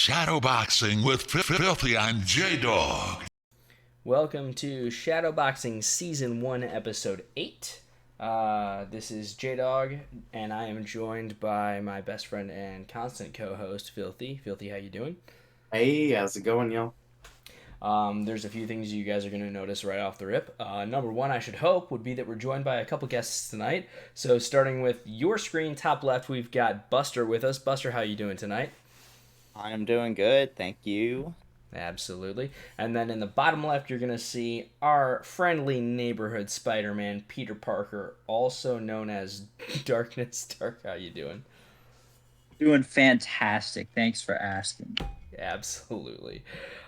Shadowboxing with Filthy and J-Dog. Welcome to Shadowboxing Season 1, Episode 8. This is J-Dog, and I am joined by my best friend and constant co-host, Filthy. Filthy, how you doing? Hey, how's it going, yo? There's a few things you guys are going to notice right off the rip. Number one, I should hope, would be that we're joined by a couple guests tonight. So starting with your screen, top left, we've got Buster with us. Buster, how you doing tonight? I am doing good, thank you. Absolutely. And then in the bottom left, you're going to see our friendly neighborhood Spider-Man, Peter Parker, also known as Darkness. Dark, how you doing? Doing fantastic. Thanks for asking. Absolutely.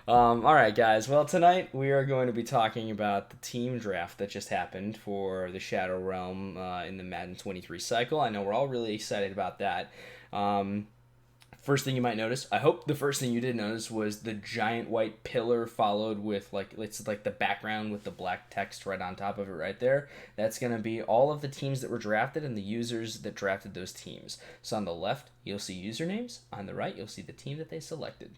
All right, guys. Well, tonight we are going to be talking about the team draft that just happened for the Shadow Realm in the Madden 23 cycle. I know we're all really excited about that. First thing you might notice, I hope the first thing you did notice was the giant white pillar followed with it's like the background with the black text right on top of it right there. That's going to be all of the teams that were drafted and the users that drafted those teams. So on the left, you'll see usernames. On the right, you'll see the team that they selected.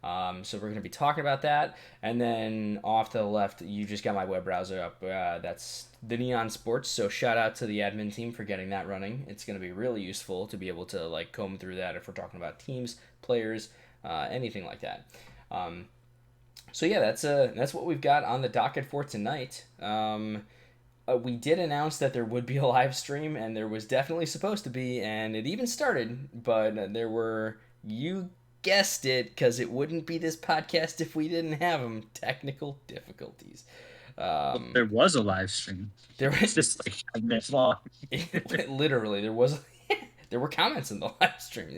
So we're going to be talking about that. And then off to the left, you just got my web browser up. That's the Neon Sports. So shout out to the admin team for getting that running. It's going to be really useful to be able to comb through that if we're talking about teams, players, anything like that. So yeah, that's what we've got on the docket for tonight. We did announce that there would be a live stream, and there was definitely supposed to be, and it even started, but there were, you guessed it, because it wouldn't be this podcast if we didn't have them, technical difficulties. There was a live stream. There was just like a minute long. Literally, there were comments in the live stream.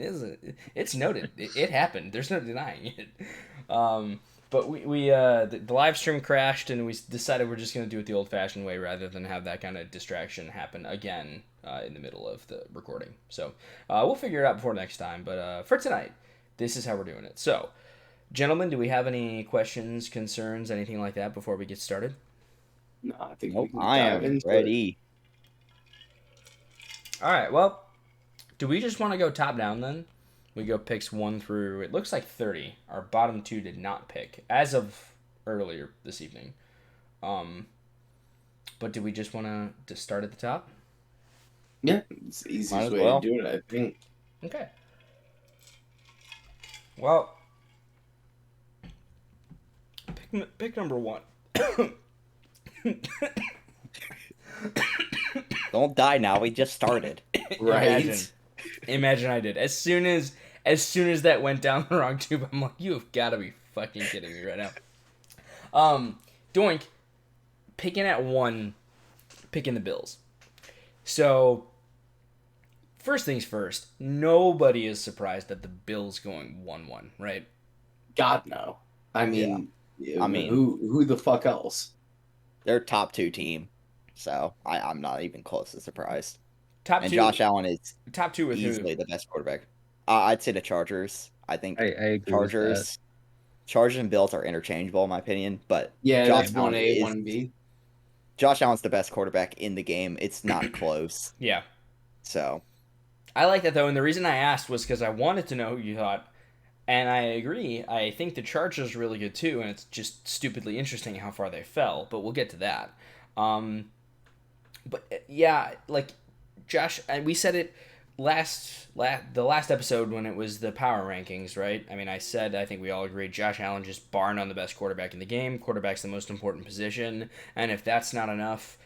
It's noted. It happened. There's no denying it. But the live stream crashed, and we decided we're just going to do it the old-fashioned way rather than have that kind of distraction happen again in the middle of the recording. So we'll figure it out before next time. But for tonight, this is how we're doing it. So, gentlemen, do we have any questions, concerns, anything like that before we get started? No, I think Nope, I am ready. All right, well, do we just want to go top down then? We go picks 1 through, it looks like 30. Our bottom 2 did not pick, as of earlier this evening. But do we just want to start at the top? Yeah, it's the easiest way to do it, I think. Okay. Well, pick number 1. Don't die now, we just started. Right? Imagine I did. As soon as that went down the wrong tube, I'm like, you have got to be fucking kidding me right now. Doink, picking at 1, picking the Bills. So, first things first, nobody is surprised at the Bills going 1-1, right? God, no. I mean, who the fuck else? They're top 2 team, so I'm not even close to surprised. Top 2. Josh Allen is top 2 with easily who? the best quarterback. I'd say the Chargers. I think I agree Chargers and Bills are interchangeable in my opinion, but Yeah, Josh that's Allen 1A, 1B. Josh Allen's the best quarterback in the game. It's not close. Yeah. So I like that though, and the reason I asked was because I wanted to know who you thought, and I agree. I think the Chargers are really good too, and it's just stupidly interesting how far they fell. But we'll get to that. But yeah, like Josh, and we said it the last episode when it was the power rankings, right? I mean, I think we all agreed Josh Allen just bar none the best quarterback in the game. Quarterback's the most important position, and if that's not enough,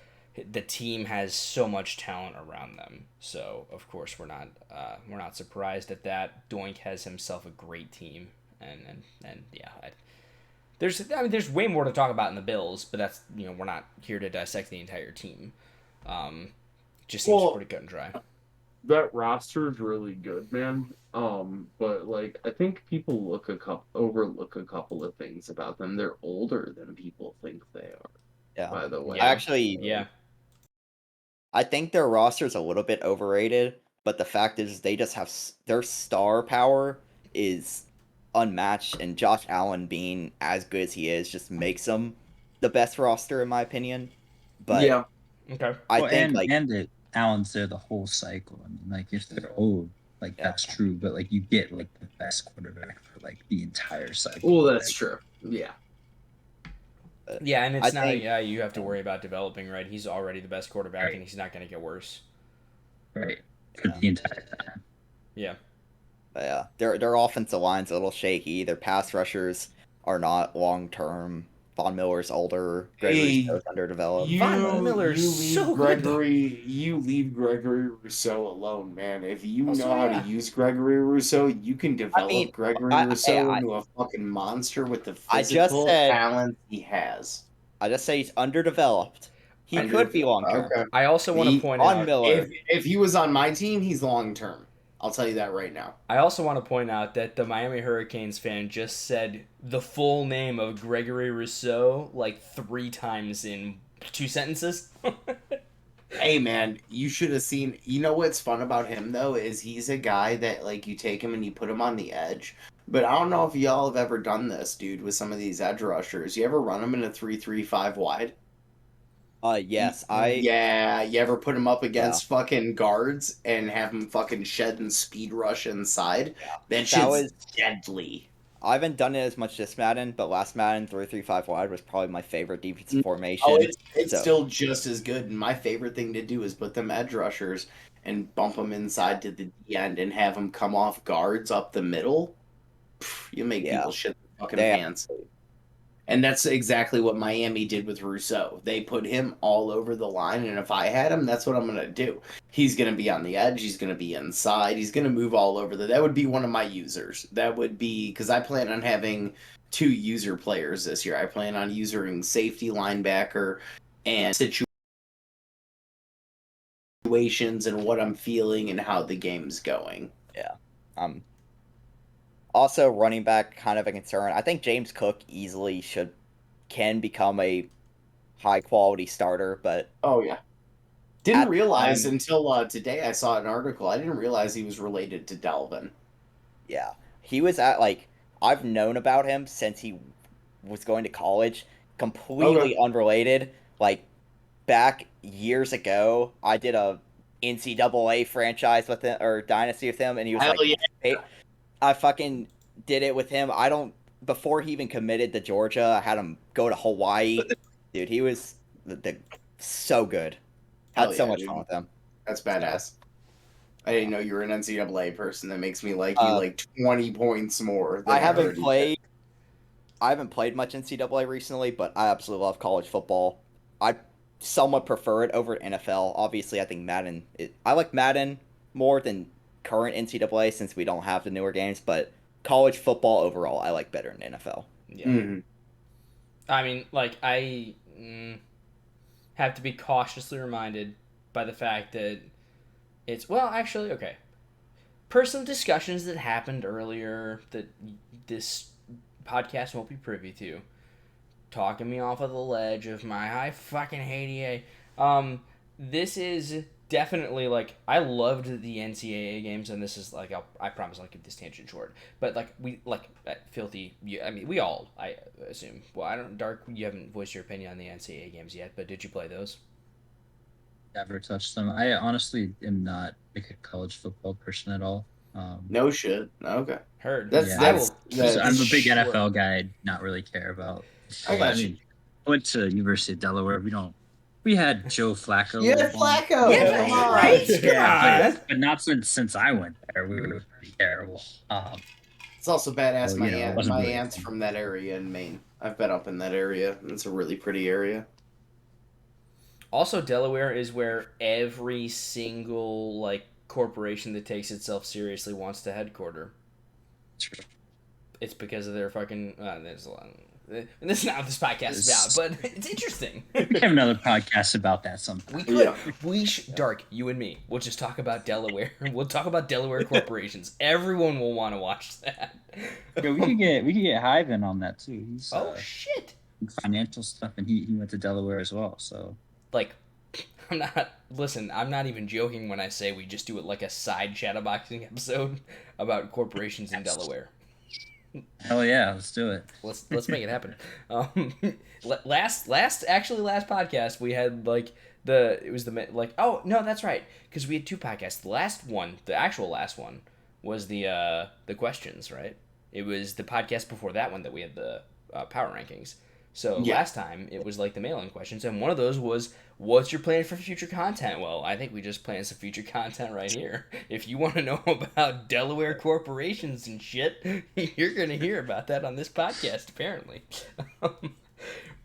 the team has so much talent around them. So of course we're not surprised at that. Doink has himself a great team, and yeah, there's way more to talk about in the Bills, but that's we're not here to dissect the entire team. Just seems pretty cut and dry. That roster is really good, man. But I think people overlook a couple of things about them. They're older than people think they are. yeah. By the way, Yeah. I think their roster's a little bit overrated, but the fact is they just have their star power is unmatched, and Josh Allen being as good as he is just makes them the best roster in my opinion. But yeah, okay. I think Allen's there the whole cycle. I mean, if they're old, that's true. But you get the best quarterback for like the entire cycle. Well, that's true. Yeah. Yeah, and I it's not think- you have to worry about developing, right? He's already the best quarterback, Right. and he's not going to get worse. Right. For the entire time. Yeah. But yeah, their offensive line's a little shaky. Their pass rushers are not long term. Von Miller's older. Gregory Rousseau's underdeveloped. Von Miller's so good, though. You leave Gregory Rousseau alone, man. If you Also, know how yeah. to use Gregory Rousseau, you can develop Gregory Rousseau I into a fucking monster with the I just physical said- talent he has. just say he's underdeveloped. He could be long term. Okay. I also want to point Von out. Miller. If he was on my team, he's long term. I'll tell you that right now. I also want to point out that the Miami Hurricanes fan just said the full name of Gregory Rousseau like 3 times in 2 sentences. Hey man, you should have seen. You know what's fun about him though is he's a guy that like you take him and you put him on the edge. But I don't know if y'all have ever done this, dude, with some of these edge rushers. You ever run them in a 3-3-5 wide? Yes, Yeah, you ever put him up against fucking guards and have him fucking shed and speed rush inside? That shit's was- deadly. I haven't done it as much this Madden, but last Madden 3-3-5 wide was probably my favorite defensive formation. Oh, it's So- still just as good. And my favorite thing to do is put them edge rushers and bump them inside to the D end and have them come off guards up the middle. You make people shit their fucking pants. And that's exactly what Miami did with Rousseau. They put him all over the line, and if I had him, that's what I'm going to do. He's going to be on the edge. He's going to be inside. He's going to move all over. That would be one of my users. That would be, because I plan on having 2 user players this year. I plan on using safety, linebacker, and situations and what I'm feeling and how the game's going. Also, running back kind of a concern. I think James Cook easily can become a high quality starter, but Oh yeah, didn't At- realize until today I saw an article. I didn't realize he was related to Delvin. yeah, he was at I've known about him since he was going to college. Completely unrelated. Like back years ago, I did a NCAA franchise with him or dynasty with him, and he was Hell like, yeah. hey, I fucking did it with him. Before he even committed to Georgia, I had him go to Hawaii. Dude, he was so good. Hell Had so yeah, much dude. fun with him. That's badass. I didn't know you were an NCAA person. That makes me like you like 20 points more. Than I haven't heard you played. I haven't played much NCAA recently, but I absolutely love college football. I somewhat prefer it over NFL. Obviously, I think Madden. I like Madden more than current NCAA since we don't have the newer games. But college football overall, I like better than NFL. Yeah. Mhm. I mean, like, I have to be cautiously reminded by the fact that it's, well, actually, okay. Per some discussions that happened earlier that this podcast won't be privy to, talking me off of the ledge of I fucking hate EA. This is definitely, like, I loved the NCAA games, and this is, like, I promise I'll keep this tangent short. But, like, Filthy, I mean, we all, I assume. Well, Dark, you haven't voiced your opinion on the NCAA games yet, but did you play those? Never touched them. I honestly am not like a college football person at all. No shit. Okay. Heard. That's- Yeah. I will that's- keep I'm a it big short. NFL guy. Not really care about. I got you. mean, I went to University of Delaware. We had Joe Flacco. You had Flacco. Yeah, Come on. right? Come Yeah, on. but not since I went there. We were pretty terrible. It's also badass. Well, my you know, it wasn't my really aunt's fun. from that area in Maine. I've been up in that area. It's a really pretty area. Also, Delaware is where every single, like, corporation that takes itself seriously wants to headquarter. True. It's because of their fucking. There's a lot. This is not what this podcast is about, but it's interesting. We can have another podcast about that sometime. We could. Yeah. We should. Dark, you and me. We'll just talk about Delaware. We'll talk about Delaware corporations. Everyone will want to watch that. Yeah, we could get Hyven on that too. He's Oh shit! financial stuff, and he went to Delaware as well. So Like, I'm not. Listen, I'm not even joking when I say we just do it like a side shadowboxing episode about corporations in Delaware. hell yeah, let's do it. Let's make it happen. Last podcast we had oh no, that's right, because we had 2 podcasts. The actual last one was the questions, right? It was the podcast before that one that we had the power rankings. So Yeah. last time it was like the mail-in questions, and one of those was, "What's your plan for future content?" Well, I think we just planned some future content right here. If you want to know about Delaware corporations and shit, you're gonna hear about that on this podcast, apparently.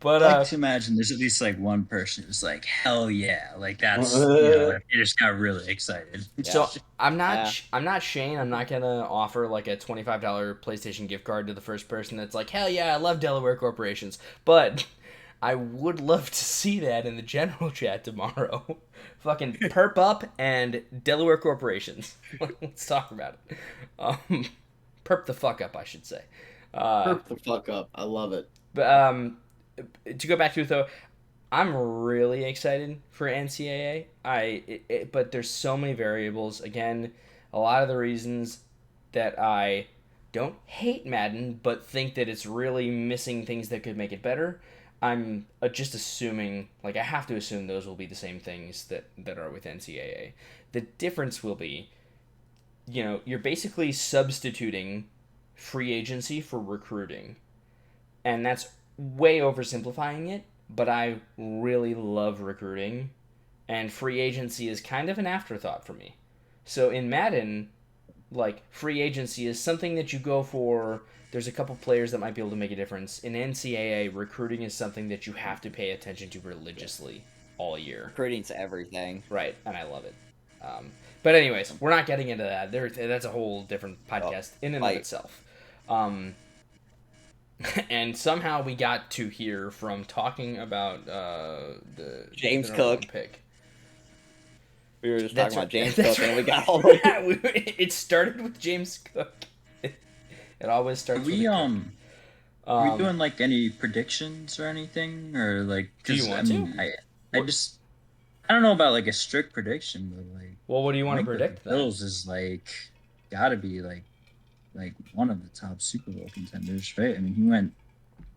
But I like to imagine there's at least like one person who's like, hell yeah, like that's like, they just got really excited. So Yeah. I'm not Yeah. I'm not Shane. I'm not gonna offer like a $25 PlayStation gift card to the first person that's like, hell yeah, I love Delaware corporations. But I would love to see that in the general chat tomorrow. Fucking perp up and Delaware corporations. Let's talk about it. Perp the fuck up, I should say. Perp the fuck up. I love it. But to go back to it though, I'm really excited for NCAA. But there's so many variables. Again, a lot of the reasons that I don't hate Madden, but think that it's really missing things that could make it better. I'm just assuming, like I have to assume those will be the same things that are with NCAA. The difference will be, you're basically substituting free agency for recruiting, and that's way oversimplifying it, but I really love recruiting, and free agency is kind of an afterthought for me. So in Madden, like free agency is something that you go for. There's a couple players that might be able to make a difference. In NCAA, recruiting is something that you have to pay attention to religiously all year. Recruiting's everything. Right, and I love it. But anyways, we're not getting into that. That's a whole different podcast in and of itself. And somehow we got to hear from talking about the James the number Cook. one pick. We were just That's talking about right. James That's Cook, and we right. got all the Yeah, it started with James Cook. It always starts. Are we with are we doing like any predictions or anything, or like? Do you 'cause, want I mean, to? I don't know about like a strict prediction, but like. Well, what do you I want to think predict the then? Bills is gotta be like one of the top Super Bowl contenders, right? I mean, he went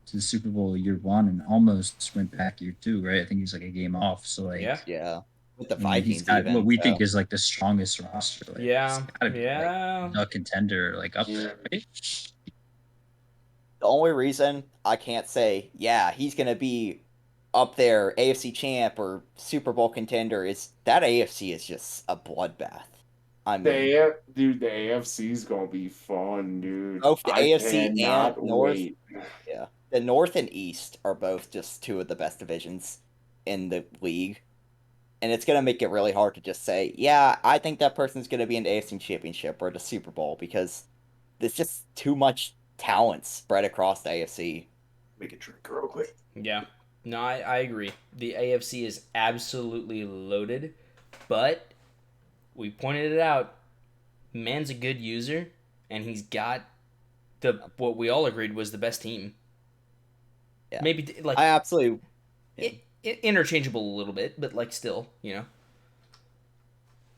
to the Super Bowl year 1 and almost went back year 2, right? I think he's like a game off. So like, Yeah. Yeah. With the I mean, he's Vikings got even. what we so. think is like the strongest roster. Like, Yeah, he's gotta be yeah. like a contender, like up there, right? The only reason I can't say, yeah, he's going to be up there, AFC champ or Super Bowl contender, is that AFC is just a bloodbath. I mean, The AFC's gonna be fun, dude. both the I AFC cannot and North, wait. yeah, the North and East are both just two of the best divisions in the league. And it's going to make it really hard to just say, yeah, I think that person's going to be in the AFC championship or the Super Bowl, because there's just too much talent spread across the AFC. Make a drink real quick. Yeah. No, I agree. The AFC is absolutely loaded, but we pointed it out. Man's a good user, and he's got what we all agreed was the best team. Yeah. Maybe like I absolutely. interchangeable a little bit, but like still,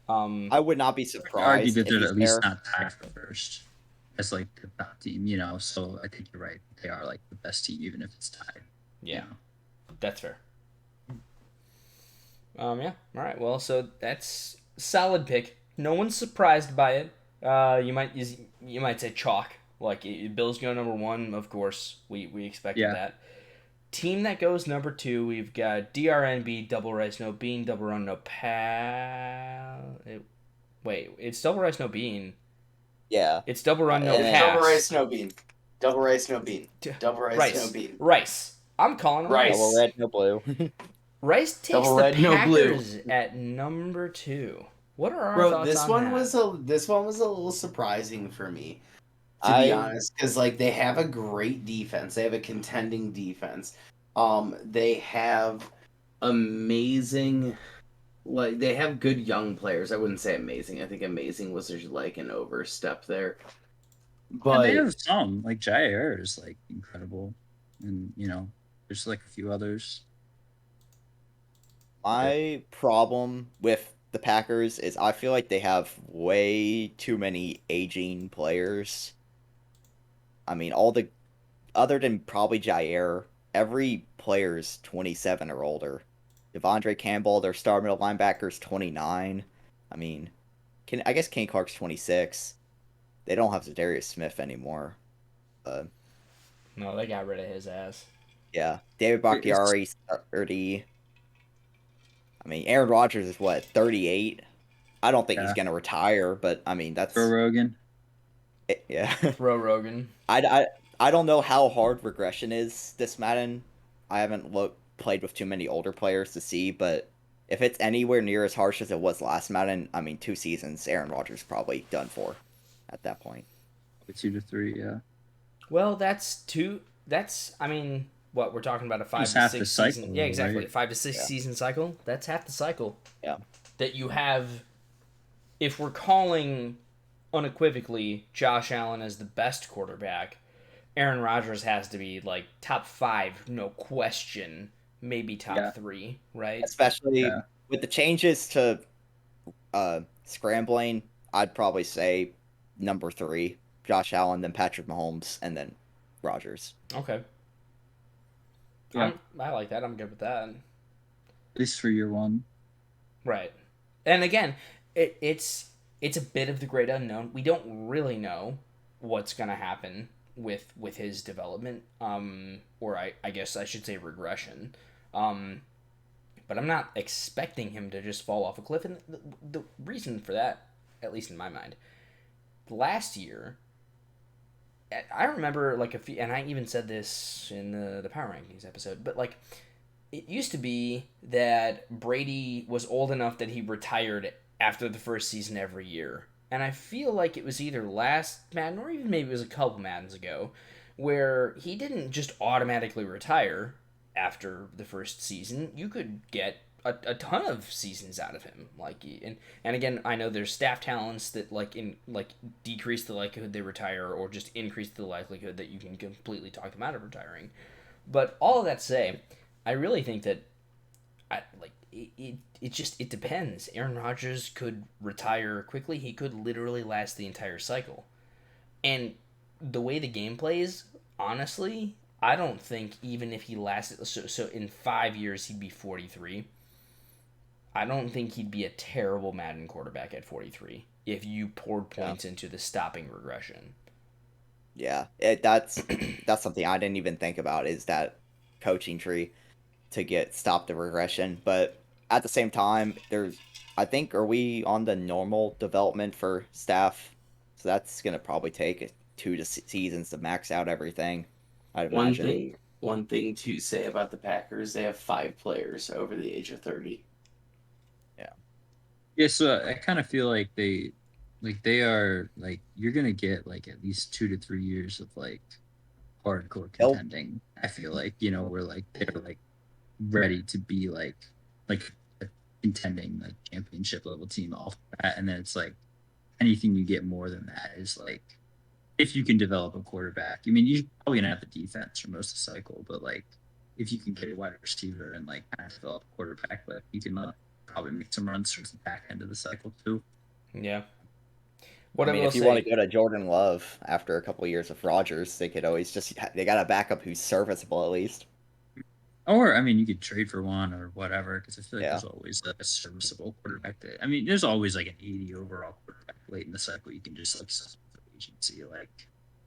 I would not be Argue surprised that if they're he's at least there. not tied for first as like the top team, So I think you're right. They are like the best team, even if it's tied. Yeah, that's fair. Yeah. All right. Well, so that's solid pick. No one's surprised by it. You might say chalk. Like Bills go number 1, of course. We expected that. Team that goes number 2, we've got DRNB, double rice no bean, double run no wait, it's double rice no bean. Yeah. It's double run no And then- pass. Double rice, no bean. Double rice, no bean. Double rice, no bean. Rice. I'm calling it Rice. Double red, no blue. Rice takes Double the red, no blue. Packers at number 2. What are our Bro, thoughts this on one that? was a little surprising for me, to be honest, because like they have a great defense. They have a contending defense. They have amazing, like they have good young players. I wouldn't say amazing. I think amazing was just like an overstep there. But they have some, like Jair is like incredible, and there's like a few others. My problem with the Packers is I feel like they have way too many aging players. I mean, other than probably Jair, every player's 27 or older. Devondre Campbell, their star middle linebacker, is 29. I mean, I guess Kane Clark's 26. They don't have Zadarius Smith anymore. No, they got rid of his ass. Yeah, David Bakhtiari 30. I mean, Aaron Rodgers is what 38. I don't think he's Yeah. gonna retire, but I mean that's Joe Rogan. yeah. Throw Rogan. I don't know how hard regression is this Madden. I haven't played with too many older players to see, but if it's anywhere near as harsh as it was last Madden, I mean 2 seasons, Aaron Rodgers probably done for at that point. 2 to 3, yeah. Well, that's two. That's I mean, what we're talking about a 5 Just to half 6 the season. cycle, Yeah, exactly. right? 5 to 6 Yeah. season cycle. That's half the cycle. Yeah. That you have. If we're calling unequivocally Josh Allen as the best quarterback, Aaron Rodgers has to be like top 5, no question. Maybe top Yeah. 3, right? Especially Yeah. with the changes to scrambling, I'd probably say number 3, Josh Allen, then Patrick Mahomes, and then Rodgers. Okay. Yeah. I like that. I'm good with that. At least for year 1. Right. And again, it's a bit of the great unknown. We don't really know what's going to happen with his development, or I guess I should say regression. But I'm not expecting him to just fall off a cliff. And the reason for that, at least in my mind, last year, I remember like a few, and I even said this in the Power Rankings episode, but like it used to be that Brady was old enough that he retired after the first season every year. And I feel like it was either last Madden or even maybe it was a couple Maddens ago where he didn't just automatically retire after the first season. You could get a ton of seasons out of him. Like and again, I know there's staff talents that decrease the likelihood they retire or just increase the likelihood that you can completely talk them out of retiring. But all of that to say, I really think that it depends. Aaron Rodgers could retire quickly. He could literally last the entire cycle. And the way the game plays, honestly, I don't think even if he lasted so in 5 years he'd be 43. I don't think he'd be a terrible Madden quarterback at 43 if you poured points into the stopping regression. Yeah, that's something I didn't even think about, is that coaching tree to stop the regression. But at the same time, I think, are we on the normal development for staff? So that's gonna probably take 2 seasons to max out everything, I'd imagine. One thing to say about the Packers, they have 5 players over the age of 30. Yeah, so I kind of feel like they are like, you're gonna get like at least 2 to 3 years of like hardcore They'll- contending. I feel like, where like they're like ready to be like a contending like championship level team off that, and then it's like anything you get more than that is like, if you can develop a quarterback. I mean, you're probably gonna have the defense for most of the cycle, but like if you can get a wide receiver and like kind of develop a quarterback, but you can probably make some runs towards the back end of the cycle too. Yeah. I mean, if you want to go to Jordan Love after a couple of years of Rodgers, they could always they got a backup who's serviceable at least. Or, I mean, you could trade for one or whatever, because I feel like Yeah. there's always like a serviceable quarterback. I mean, there's always like an 80 overall quarterback late in the cycle. You can just like sell for agency. Like,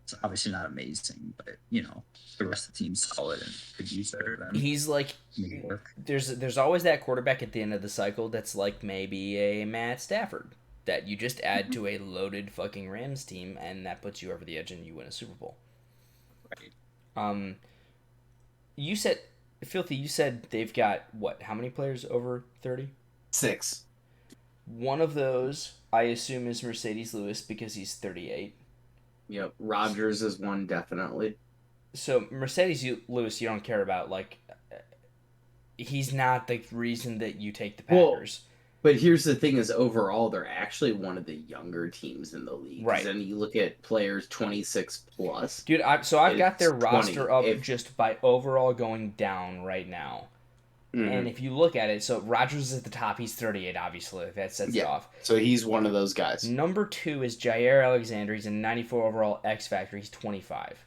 it's obviously not amazing, but the rest of the team's solid and could use better than He's like make it work. there's always that quarterback at the end of the cycle that's like maybe a Matt Stafford that you just add to a loaded fucking Rams team and that puts you over the edge and you win a Super Bowl. Right. You said Filthy, you said they've got what? How many players over 30? 6. One of those I assume is Mercedes Lewis because he's 38. Yep, Rodgers is one definitely. So Mercedes Lewis you don't care about, like he's not the reason that you take the Packers. But here's the thing: is overall, they're actually one of the younger teams in the league. Right. And you look at players 26 plus. Dude, I've got their It's roster 20. up just by overall going down right now. Mhm. And if you look at it, so Rodgers is at the top. He's 38, obviously. That sets it Yeah. off. So he's one of those guys. Number 2 is Jair Alexander. He's a 94 overall X Factor. He's 25.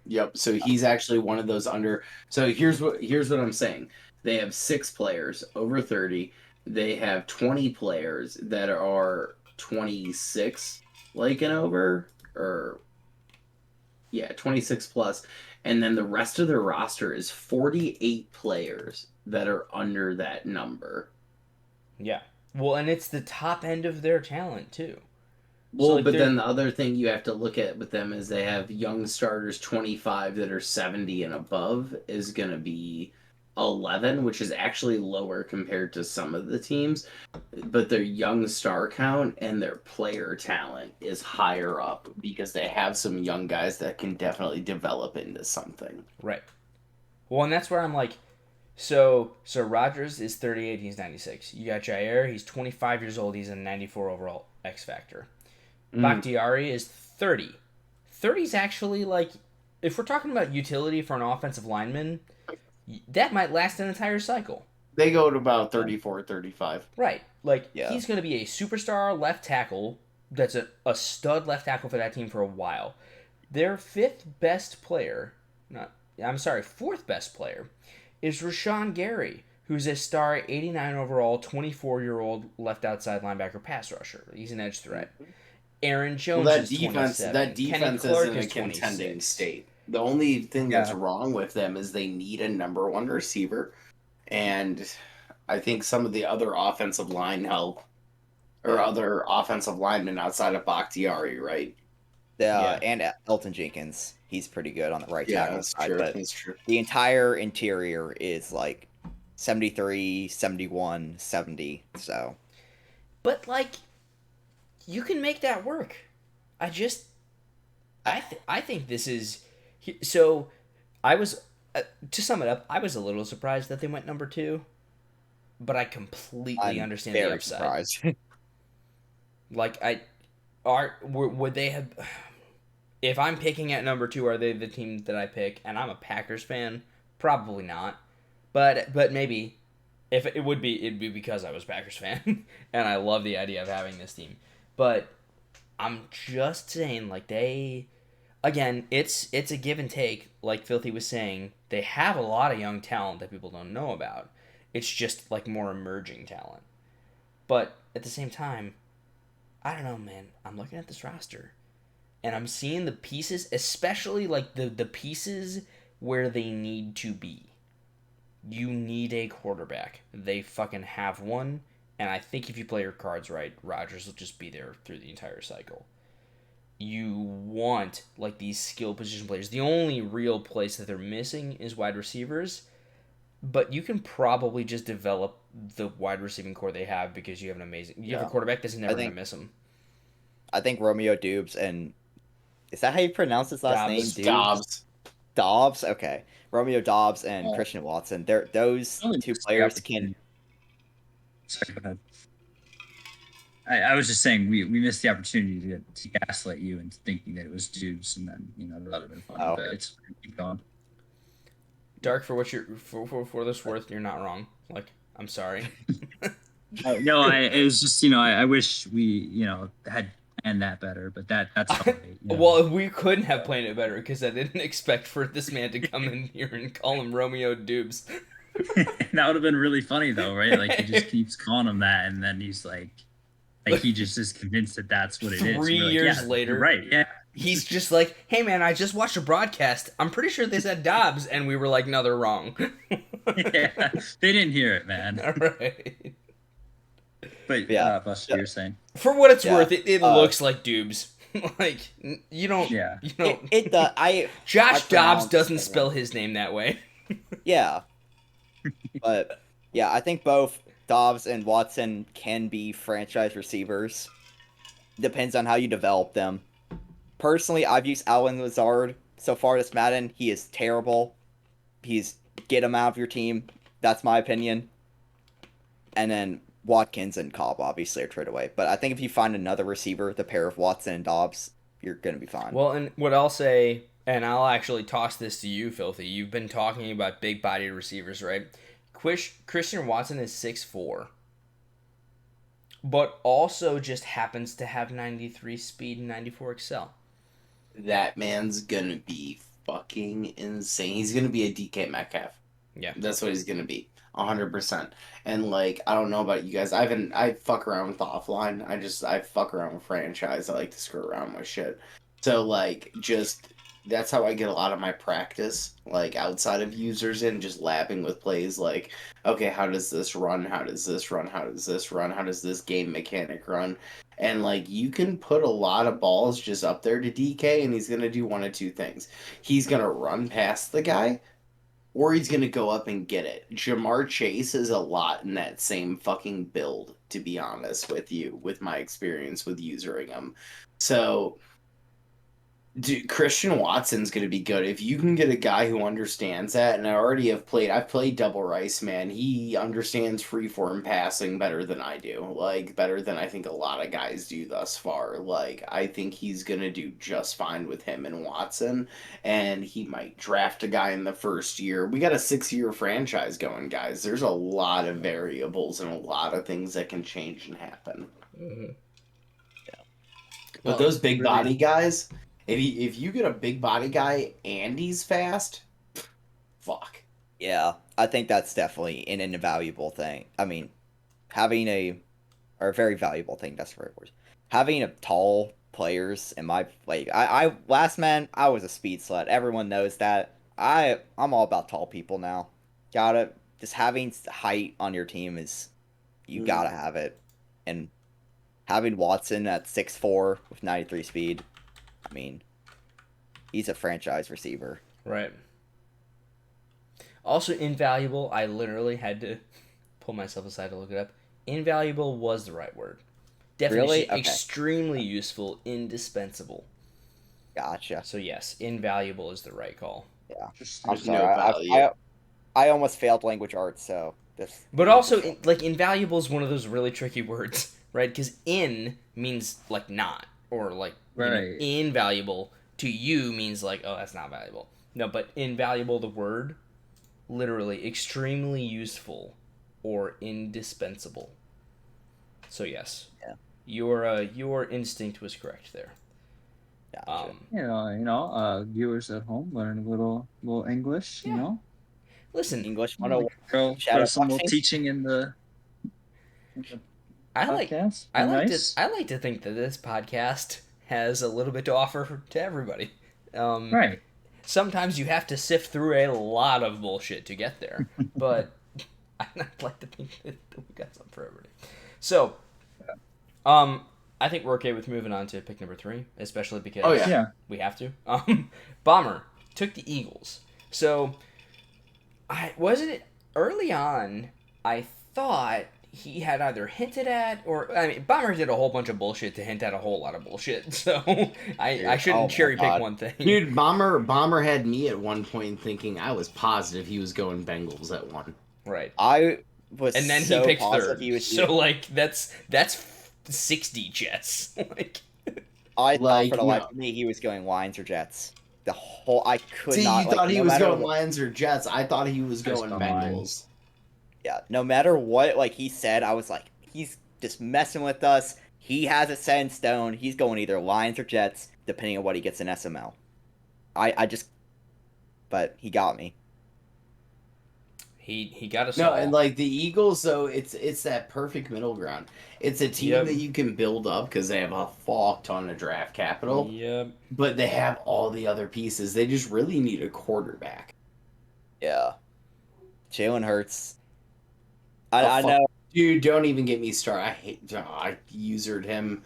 Yep. So he's actually one of those under. So here's what I'm saying. They have 6 players over 30. They have 20 players that are 26, like and over, or Yeah, 26 plus. And then the rest of their roster is 48 players that are under that number. Yeah. Well, and it's the top end of their talent too. Well, like, but then the other thing you have to look at with them is they have young starters 25 that are 70 and above is going to be 11, which is actually lower compared to some of the teams. But their young star count and their player talent is higher up because they have some young guys that can definitely develop into something. Right. Well, and that's where I'm like, so Rogers is 38, he's 96. You got Jair, he's 25 years old, he's a 94 overall X Factor. Bakhtiari is 30. 30 is actually, like, if we're talking about utility for an offensive lineman, that might last an entire cycle. They go to about 34, 35. Right. Like, Yeah. he's going to be a superstar left tackle that's a stud left tackle for that team for a while. Their fourth best player is Rashawn Gary, who's a star 89 overall, 24-year-old left outside linebacker pass rusher. He's an edge threat. Aaron Jones Well, is 27. that defense Kenny Clark is in a is contending 26. state. The only thing that's Yeah. wrong with them is they need a number one receiver, and I think some of the other offensive line help or other offensive linemen outside of Bakhtiari, right? Yeah. And Elton Jenkins, he's pretty good on the right Yeah, tackle that's side, true. but That's true. the entire interior is like 73, 71, 70. So But, like, you can make that work. I think this is... So, I was... to sum it up, I was a little surprised that they went number 2. But I completely I'm understand the very upside. surprised. Like, would they have... If I'm picking at number 2, are they the team that I pick? And I'm a Packers fan. Probably not. But maybe. If it'd be because I was a Packers fan. And I love the idea of having this team. But I'm just saying, like, again, it's a give and take. Like Filthy was saying, they have a lot of young talent that people don't know about. It's just, like, more emerging talent. But at the same time, I don't know, man. I'm looking at this roster, and I'm seeing the pieces, especially, like, the pieces where they need to be. You need a quarterback. They fucking have one, and I think if you play your cards right, Rodgers will just be there through the entire cycle. You want, like, these skill position players. The only real place that they're missing is wide receivers, but you can probably just develop the wide receiving core they have because you have a quarterback that's never going to miss them. I think Romeo Dubes and... Is that how you pronounce his last name? Dobbs. Dobbs? Okay. Romeo Dobbs and Christian Watson. Those two players can... Sorry, go ahead. I was just saying we missed the opportunity to gaslight you into thinking that it was Dubes, and then that would have been fun. Oh. But it's keep going. Dark, for what you're for this worth, you're not wrong. Like, I'm sorry. No, it was just I wish we had planned that better, but that's all right, Well, we couldn't have planned it better because I didn't expect for this man to come in here and call him Romeo Dubes. That would have been really funny though, right? Like he just keeps calling him that, and then he's like he just is convinced that that's what it is. 3 years later, right? Yeah. He's just like, hey man, I just watched a broadcast. I'm pretty sure they said Dobbs, and we were like, no, they're wrong. Yeah, they didn't hear it, man. All right. But yeah, Buster, you're saying for what it's worth, it looks like Dubes. Like you don't. Yeah. You know, I Josh Dobbs doesn't pronounce spell his name that way. Yeah. But yeah, I think both Dobbs and Watson can be franchise receivers. Depends on how you develop them. Personally, I've used Allen Lazard so far this Madden. He is terrible. Get him out of your team. That's my opinion. And then Watkins and Cobb obviously are trade away. But I think if you find another receiver, the pair of Watson and Dobbs, you're going to be fine. Well, and what I'll say, and I'll actually toss this to you, Filthy. You've been talking about big-bodied receivers, right? Christian Watson is 6'4", but also just happens to have 93 speed and 94 excel. That man's gonna be fucking insane. He's gonna be a DK Metcalf. Yeah. That's what he's gonna be. 100%. And like, I don't know about you guys. I fuck around with offline. I fuck around with franchise. I like to screw around with shit. So like, just that's how I get a lot of my practice, like outside of users and just labbing with plays like, okay, how does this run? How does this run? How does this run? How does this game mechanic run? And like you can put a lot of balls just up there to DK and he's gonna do one of two things. He's gonna run past the guy, or he's gonna go up and get it. Jamar Chase is a lot in that same fucking build, to be honest with you, with my experience with usering him. So dude, Christian Watson's going to be good if you can get a guy who understands that. And I've played Double Rice, man. He understands freeform passing better than I do, like better than I think a lot of guys do thus far. Like I think he's going to do just fine with him and Watson, and he might draft a guy in the first year. We got a 6-year franchise going, guys. There's a lot of variables and a lot of things that can change and happen. Mm-hmm. But those big body guys. If you get a big body guy and he's fast, fuck. Yeah, I think that's definitely an invaluable thing. I mean, or a very valuable thing, that's the right word. Having a tall players in my, like, I last man, I was a speed slut. Everyone knows that. I'm all about tall people now. Just having height on your team you gotta have it. And having Watson at 6'4" with 93 speed, I mean, he's a franchise receiver. Right. Also invaluable, I literally had to pull myself aside to look it up. Invaluable was the right word. Definition, Really? Okay. extremely useful, indispensable. Gotcha. So yes, invaluable is the right call. Yeah. Interesting. I'm There's no sorry. value. I almost failed language arts, so this. But also, like, invaluable is one of those really tricky words, right? Because in means, like, not. Or, like, you know, Right. invaluable to you means, like, oh, that's not valuable. No, but invaluable, the word, literally extremely useful or indispensable. So, yes. Yeah. Your instinct was correct there. Gotcha. Viewers at home learn a little English. Yeah. Listen, English Throw 101. some more Shadowboxing. teaching in the I like podcast. I like to think that this podcast has a little bit to offer to everybody. Right. Sometimes you have to sift through a lot of bullshit to get there, but I'd like to think that we got something for everybody. So, I think we're okay with moving on to pick number 3, especially because Yeah. we have to. Bomber took the Eagles. So, wasn't it early on? I thought he had either hinted at, or I mean, Bomber did a whole bunch of bullshit to hint at a whole lot of bullshit. So I shouldn't cherry pick one thing. Dude, Bomber had me at one point thinking I was positive he was going Bengals at 1. Right. I was And then so he picked positive third. he would So like that's 60 Jets. Like I thought Like, for the life no. of me he was going Lions or Jets. I could See, not. you like, thought he no was matter going what- Lions or Jets. I thought he was Just going the Bengals. Lions. Yeah, no matter what, like he said, I was like, he's just messing with us. He has it set in stone. He's going either Lions or Jets, depending on what he gets in SML. But he got me. he got us No, all. and like the Eagles, though, it's that perfect middle ground. It's a team Yep. that you can build up because they have a fuck ton of draft capital, Yep. but they have all the other pieces. They just really need a quarterback. Yeah. Jalen Hurts. Oh, I fuck. know. Dude, don't even get me started. I usered him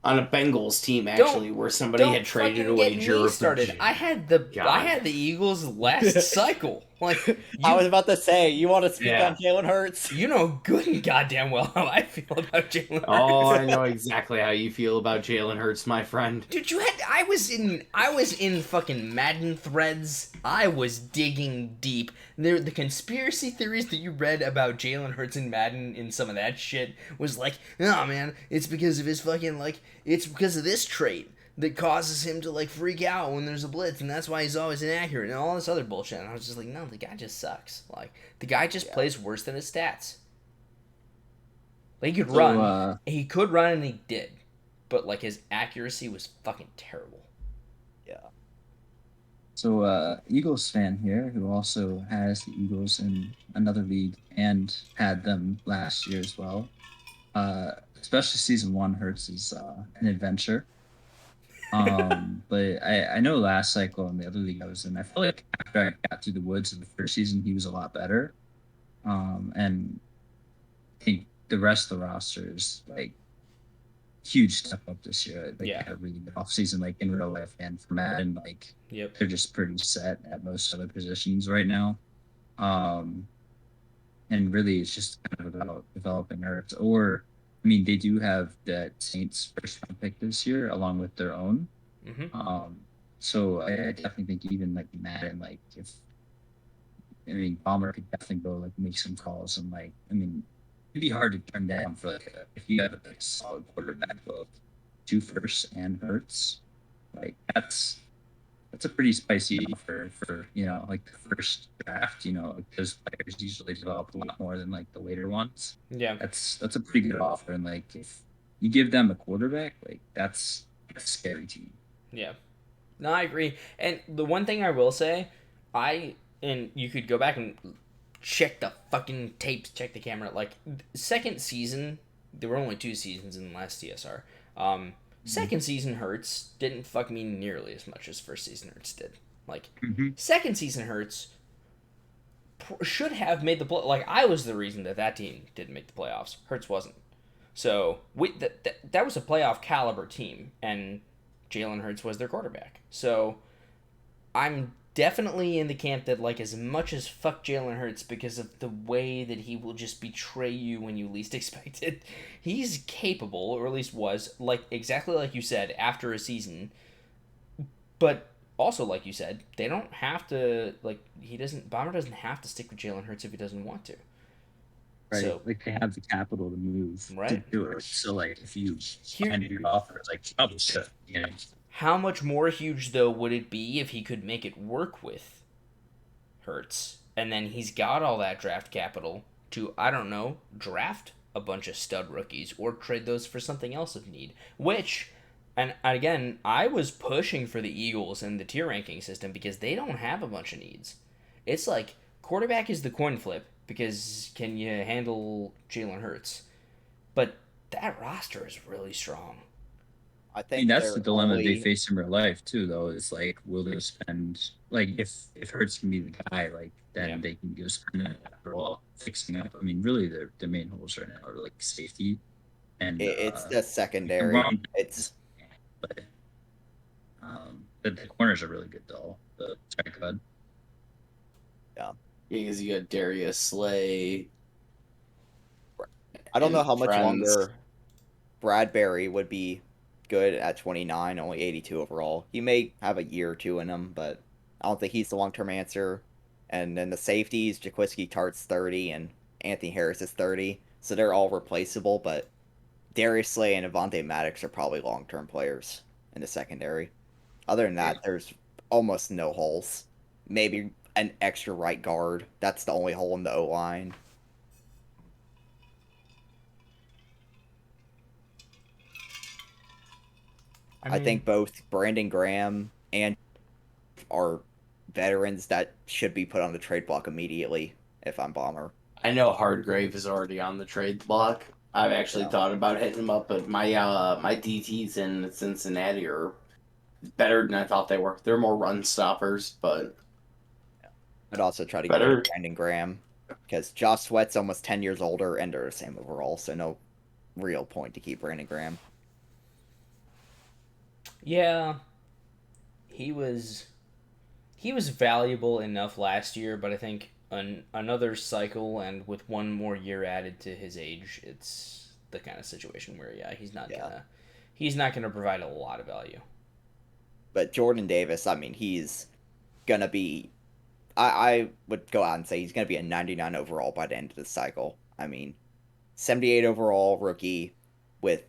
on a Bengals team actually, where somebody Don't had traded fucking away get me Juror. started. I had the God. Eagles last cycle. Like I was about to say, you want to speak Yeah. on Jalen Hurts? you know good and goddamn well how I feel about Jalen Hurts. Oh, I know exactly how you feel about Jalen Hurts, my friend. Dude, I was in fucking Madden threads. I was digging deep. The conspiracy theories that you read about Jalen Hurts in Madden in some of that shit was like, oh man, it's because of his fucking it's because of this trait that causes him to like freak out when there's a blitz, and that's why he's always inaccurate and all this other bullshit. And I was just like, no, the guy just sucks. Like the guy just plays worse than his stats. Like he could run. He could run and he did. But like his accuracy was fucking terrible. Yeah. So, Eagles fan here, who also has the Eagles in another league and had them last year as well. Especially season 1 Hurts is an adventure. But I know last cycle in the other league I was in, I feel like after I got through the woods of the first season, he was a lot better. And I think the rest of the roster is like huge step up this year. Like Yeah. had a really good offseason, like in real life and for Madden, like Yep. they're just pretty set at most other positions right now. And really it's just kind of about developing Ertz. Or I mean, they do have that Saints first round pick this year along with their own. So I definitely think even like Madden, like if I mean Bomber could definitely go like make some calls and like I mean it'd be hard to turn down for like if you have a like, solid quarterback both 2 firsts and Hurts, like that's a pretty spicy offer for like the first draft. Those players usually develop a lot more than like the later ones. Yeah. That's a pretty good offer, and like if you give them a quarterback, like that's a scary team. Yeah. No, I agree. And the one thing I will say, and you could go back and check the fucking tapes, check the camera. Like, second season, there were only 2 seasons in the last TSR. Second season Hurts didn't fuck me nearly as much as first season Hurts did. Like, second season Hurts should have made the play. Like, I was the reason that team didn't make the playoffs. Hurts wasn't. So that was a playoff caliber team, and Jalen Hurts was their quarterback. So I'm definitely in the camp that, like, as much as fuck Jalen Hurts because of the way that he will just betray you when you least expect it, he's capable, or at least was, like, exactly like you said, after a season. But also, like you said, they don't have to, like, Bomber doesn't have to stick with Jalen Hurts if he doesn't want to. Right, So, like they have the capital to move to right. do it. So like if you find your offer, it's like oh shit, How much more huge, though, would it be if he could make it work with Hurts? And then he's got all that draft capital to, I don't know, draft a bunch of stud rookies or trade those for something else of need. Which, and again, I was pushing for the Eagles in the tier ranking system because they don't have a bunch of needs. It's like quarterback is the coin flip because can you handle Jalen Hurts? But that roster is really strong. I I think mean that's they're the dilemma they only face in real life too, though. Is like, will they spend like if Hurts can be the guy, like then Yeah. they can go spend it after all fixing up. I mean, really, the main holes right now are like safety and it's the you can secondary. run, It's but the corners are really good though. Sorry, go ahead. Yeah, because you got Darius Slay. I don't know and how much friends. longer Bradbury would be good at 29, only 82 overall. He may have a year or two in him, but I don't think he's the long term answer. And then the safeties, Jaquiski Tart's 30 and Anthony Harris is 30, so they're all replaceable. But Darius Slay and Avante Maddox are probably long term players in the secondary. Other than that, there's almost no holes. Maybe an extra right guard. That's the only hole in the O line. I think both Brandon Graham and are veterans that should be put on the trade block immediately if I'm Bomber. I know Hardgrave is already on the trade block. I've actually thought about hitting him up, but my DTs in Cincinnati are better than I thought they were. They're more run stoppers, but I'd also try to better. get Brandon Graham because Josh Sweat's almost 10 years older and they're the same overall, so no real point to keep Brandon Graham. Yeah, he was valuable enough last year, but I think another cycle and with one more year added to his age, it's the kind of situation where he's not gonna provide a lot of value. But Jordan Davis, I mean, he's gonna be. I would go out and say he's gonna be a 99 overall by the end of the cycle. I mean, 78 overall rookie with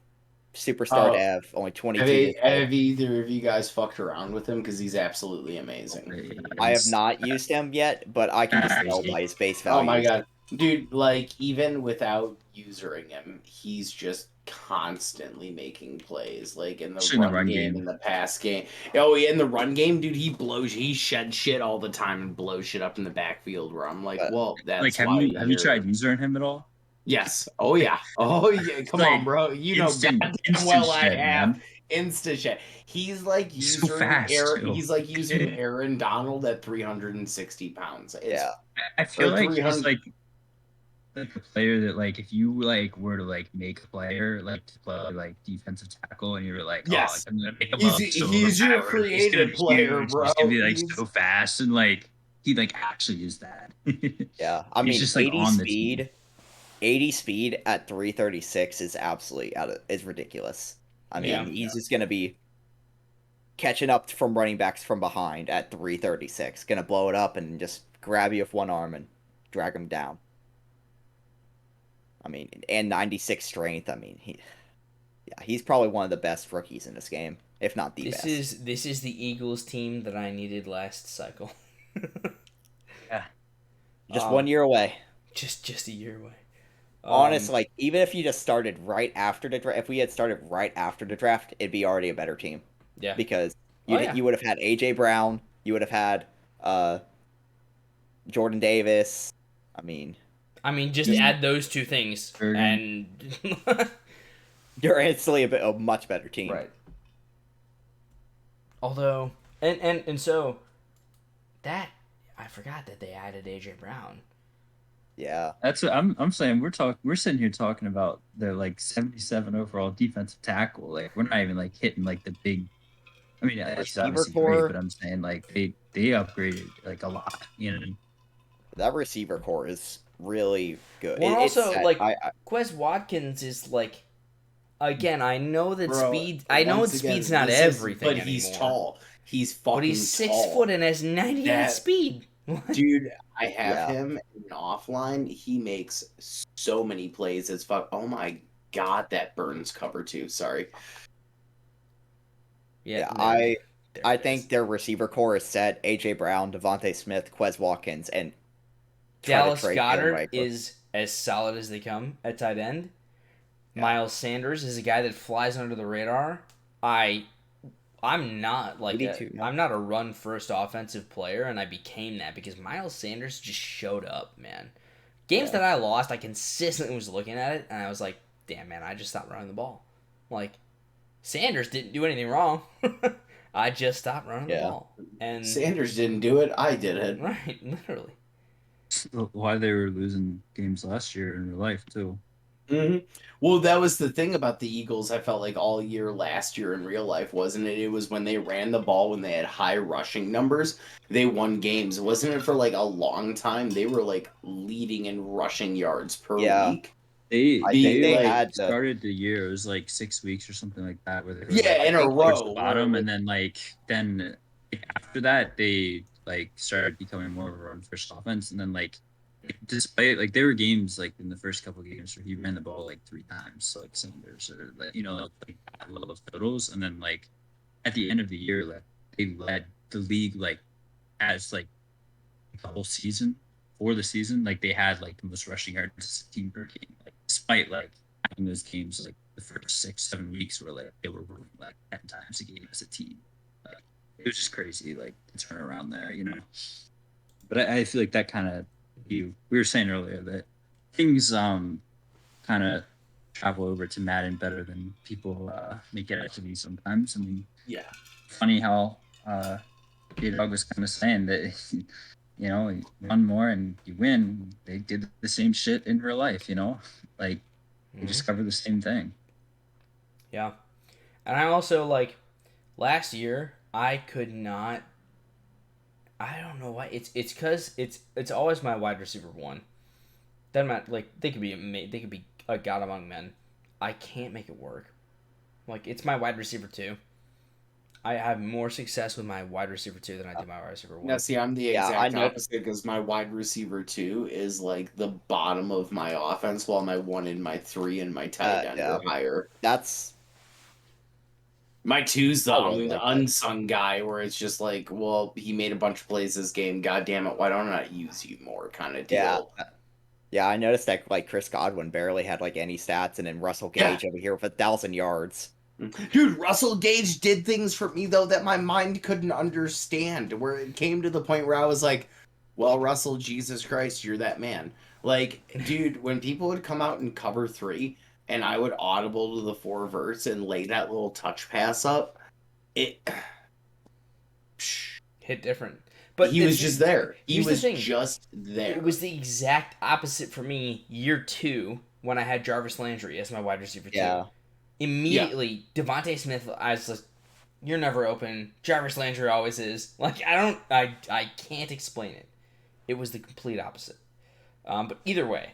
superstar dev, only 22 years old. Have either of you guys fucked around with him? Because he's absolutely amazing. I have not used him yet, but I can just tell by his base value. Oh my god. Dude, like, even without usering him, he's just constantly making plays. Like, in the run game, in the pass game. Oh, yeah, in the run game, dude, he sheds shit all the time and blows shit up in the backfield where I'm like, well, that's like, have you tried using him at all? Yes. Oh, yeah. Oh, yeah. Come on, bro. You know instant well I have. man. Insta shed. He's like He's so fast, too. He's like using Aaron Donald at 360 pounds. It's, Yeah. I feel or like he's 300 like a player that like if you like were to like make a player like to play like defensive tackle and you were like, Yes. I'm gonna make him He's- up so he's your overpowered. He's gonna creative be player, huge. bro. He's gonna be like He's- so fast and like he like actually is that. Yeah. I He's mean, just, like, 80 on the speed. team. 80 speed at 336 is absolutely is ridiculous. I mean, Yeah. he's just gonna be catching up from running backs from behind at 336. Gonna blow it up and just grab you with one arm and drag him down. I mean, and 96 strength. I mean, he's probably one of the best rookies in this game, if not the best. This is the Eagles team that I needed last cycle. Yeah. Just 1 year away. Just a year away. Honestly, like, even if you just started right after the draft, if we had started right after the draft, it'd be already a better team. Yeah. Because Oh, yeah. you would have had AJ Brown, you would have had Jordan Davis. I mean, just add those two things and you're instantly a much better team. right. Although, and so that I forgot that they added AJ Brown. Yeah. That's what I'm saying. We're sitting here talking about their like 77 overall defensive tackle. Like we're not even like hitting like the big. I mean, it's Receiver obviously core. great, but I'm saying like they upgraded like a lot. You know. That receiver core is really good. Well, It's also set. like I Quez Watkins is like, again, I know that Bro, speed. I know once that again, speed's not this is- everything but anymore. he's tall. He's fucking But he's 6 tall. foot and has 98 That- speed. What? Dude, I have Yeah. him in offline. He makes so many plays. It's fuck. Oh my god, that Burns cover too. Sorry. Yeah, there I it think is. their receiver core is set. AJ Brown, Devontae Smith, Quez Watkins, and try to Dallas trade Goddard Jalen Rager. is as solid as they come at tight end. Yeah. Miles Sanders is a guy that flies under the radar. I'm not like Me too, no. I'm not a run first offensive player, and I became that because Miles Sanders just showed up, man. Games Yeah. that I lost, I consistently was looking at it, and I was like, damn, man, I just stopped running the ball. Like, Sanders didn't do anything wrong. I just stopped running the Yeah. ball. And Sanders didn't do it. I did it. right, literally. Why they were losing games last year in real life too. hmm Well, that was the thing about the Eagles. I felt like all year last year in real life, wasn't it? It was when they ran the ball, when they had high rushing numbers, they won games. Wasn't it for like a long time? They were like leading in rushing yards per Yeah. week. They I think they like, had the, started the year. It was like 6 weeks or something like that. Where they were, Yeah, like, in a towards row, the bottom, where- and then like after that they like started becoming more of a run first offense, and then like despite like there were games like in the first couple of games where he ran the ball like 3 times, like Sanders, or like, like that level of totals, and then like at the end of the year, like they led the league like as like the whole season. For the season, like they had like the most rushing yards as a team per game, like despite like having those games like the first 6-7 weeks where like they were running like 10 times a game as a team. Like it was just crazy, like the turnaround there, But I feel like that kind of we were saying earlier that things kind of travel over to Madden better than people make it out to be sometimes. I mean, Yeah. funny how J-Dog was kind of saying that you run more and you win. They did the same shit in real life, like they just cover the same thing. Yeah. And I also, like, last year, I could not. I don't know why. It's because it's always my wide receiver one. Doesn't matter. Like, they could be a god among men. I can't make it work. Like, it's my wide receiver two. I have more success with my wide receiver two than I do my wide receiver one. Now, see, I'm the Yeah, exact I know. opposite because my wide receiver 2 is like the bottom of my offense, while my 1 and my 3 and my tight end yeah. are higher. that's My 2's the I really like that. unsung guy, where it's just like, well, he made a bunch of plays this game. God damn it, why don't I use you more? Kind of deal. yeah. I noticed that like Chris Godwin barely had like any stats, and then Russell Gage over here with 1,000 yards. Dude, Russell Gage did things for me, though, that my mind couldn't understand, where it came to the point where I was like, well, Russell, Jesus Christ, you're that man. Like, dude, when people would come out in cover 3 and I would audible to the 4 verts and lay that little touch pass up, it hit different. But he was just there. He here's the was thing. just there. It was the exact opposite for me year 2 when I had Jarvis Landry as my wide receiver 2. Yeah. Immediately, Devontae Smith, I was like, you're never open. Jarvis Landry always is. Like, I can't explain it. It was the complete opposite. But either way,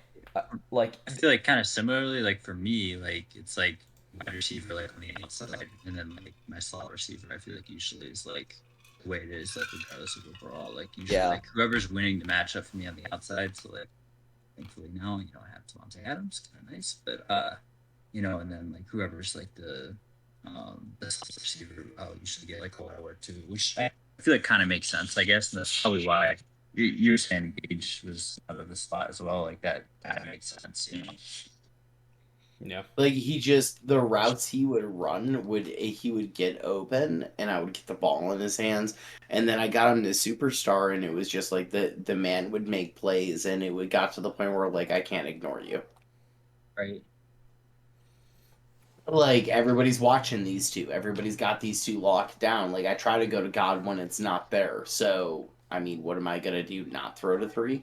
like, I feel like kind of similarly, like for me, like it's like wide receiver like on the outside, and then like my slot receiver, I feel like usually is like the way it is, like regardless of overall. Like usually like whoever's winning the matchup for me on the outside. So like thankfully now, I have Devontae Adams, kind of nice. But and then like whoever's like the slot receiver, I'll usually get like a lower too, which I feel like kind of makes sense, I guess, and that's probably why you're saying Gage was out of the spot as well. Like that makes sense, Yeah. Like the routes he would run he would get open and I would get the ball in his hands, and then I got him to superstar and it was just like the man would make plays and it would got to the point where like I can't ignore you. Right. Like everybody's watching these two. Everybody's got these two locked down. Like I try to go to God when it's not there. So I mean, what am I gonna do? Not throw to 3?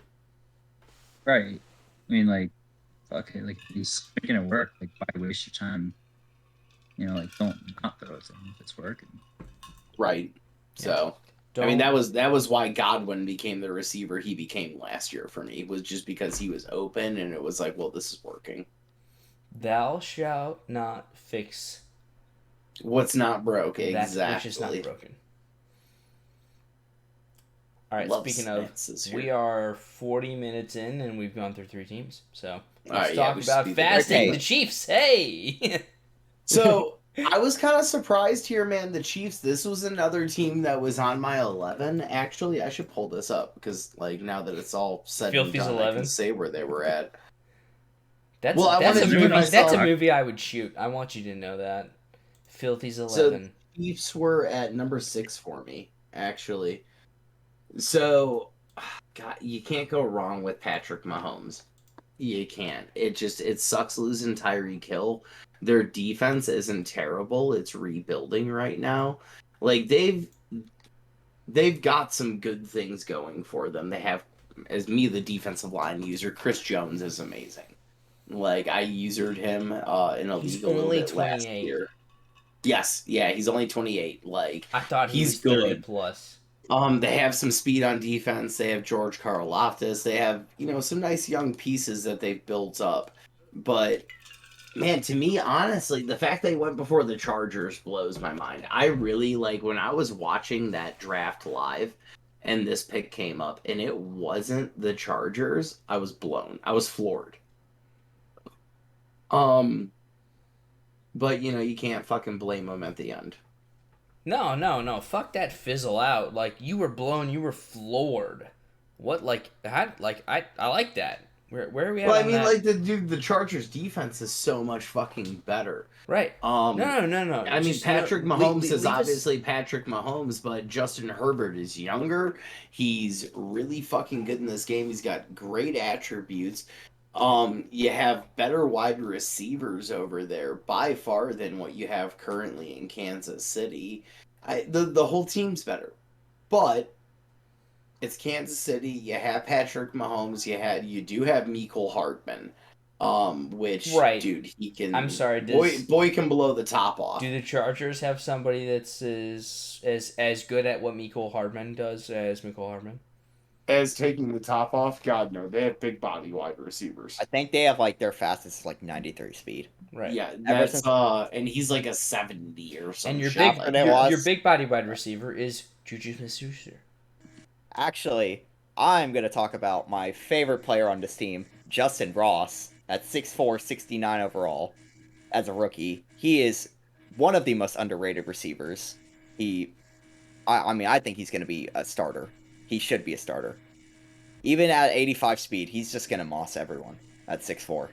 Right. I mean, like, okay, like he's making it work. Like, why waste your time? Like don't not throw it to him if it's working. Right. So I mean, that was why Godwin became the receiver he became last year for me. Was just because he was open and it was like, well, this is working. Thou shalt not fix what's not broke. that Exactly. which is not broken. All right, Love speaking of, stats here. we are 40 minutes in and we've gone through 3 teams. So All let's right, talk we should about speed fasting through. the Chiefs. Hey! So I was kind of surprised here, man. The Chiefs. This was another team that was on my 11. Actually, I should pull this up because, like, now that it's all said and Filthy's done, 11? I can say where they were at. That's, Well, I that's, a wanted to movie, give myself- that's a movie I would shoot. I want you to know that. Filthy's 11. Chiefs were at number 6 for me, actually. So, God, you can't go wrong with Patrick Mahomes. You can't. It sucks losing Tyreek Hill. Their defense isn't terrible. It's rebuilding right now. Like they've got some good things going for them. They have, as me, the defensive line user, Chris Jones is amazing. Like I usered him in a He's league a little only bit last 28. year. Yes, yeah, he's only 28. Like I thought he he's was 30 good. plus. They have some speed on defense. They have George Karlaftis. They have, some nice young pieces that they've built up. But, man, to me, honestly, the fact they went before the Chargers blows my mind. I really, when I was watching that draft live and this pick came up and it wasn't the Chargers, I was blown. I was floored. But, you can't fucking blame them at the end. No. Fuck that fizzle out. Like, you were blown, you were floored. What, I like that. Where are we at? Well, I on mean, that? the Chargers' defense is so much fucking better. Right. No. I mean, Just, Patrick Mahomes is leave us- obviously Patrick Mahomes, but Justin Herbert is younger. He's really fucking good in this game. He's got great attributes. You have better wide receivers over there by far than what you have currently in Kansas City. The whole team's better, but it's Kansas City. You have Patrick Mahomes. You do have Mecole Hardman, which Right. dude, he can. I'm sorry. Boy can blow the top off. Do the Chargers have somebody that's as good at what Mecole Hardman does as Mecole Hardman? As taking the top off, God no, they have big body wide receivers. I think they have their fastest 93 speed. Right. Yeah, Ever that's since- and he's like a 70 or something. And your shit. big It was- your big body wide receiver is Juju Smith-Schuster. Actually, I'm going to talk about my favorite player on this team, Justin Ross, at 6'4", 69 overall as a rookie. He is one of the most underrated receivers. I think he's going to be a starter. He should be a starter. Even at 85 speed, he's just going to moss everyone at 6'4".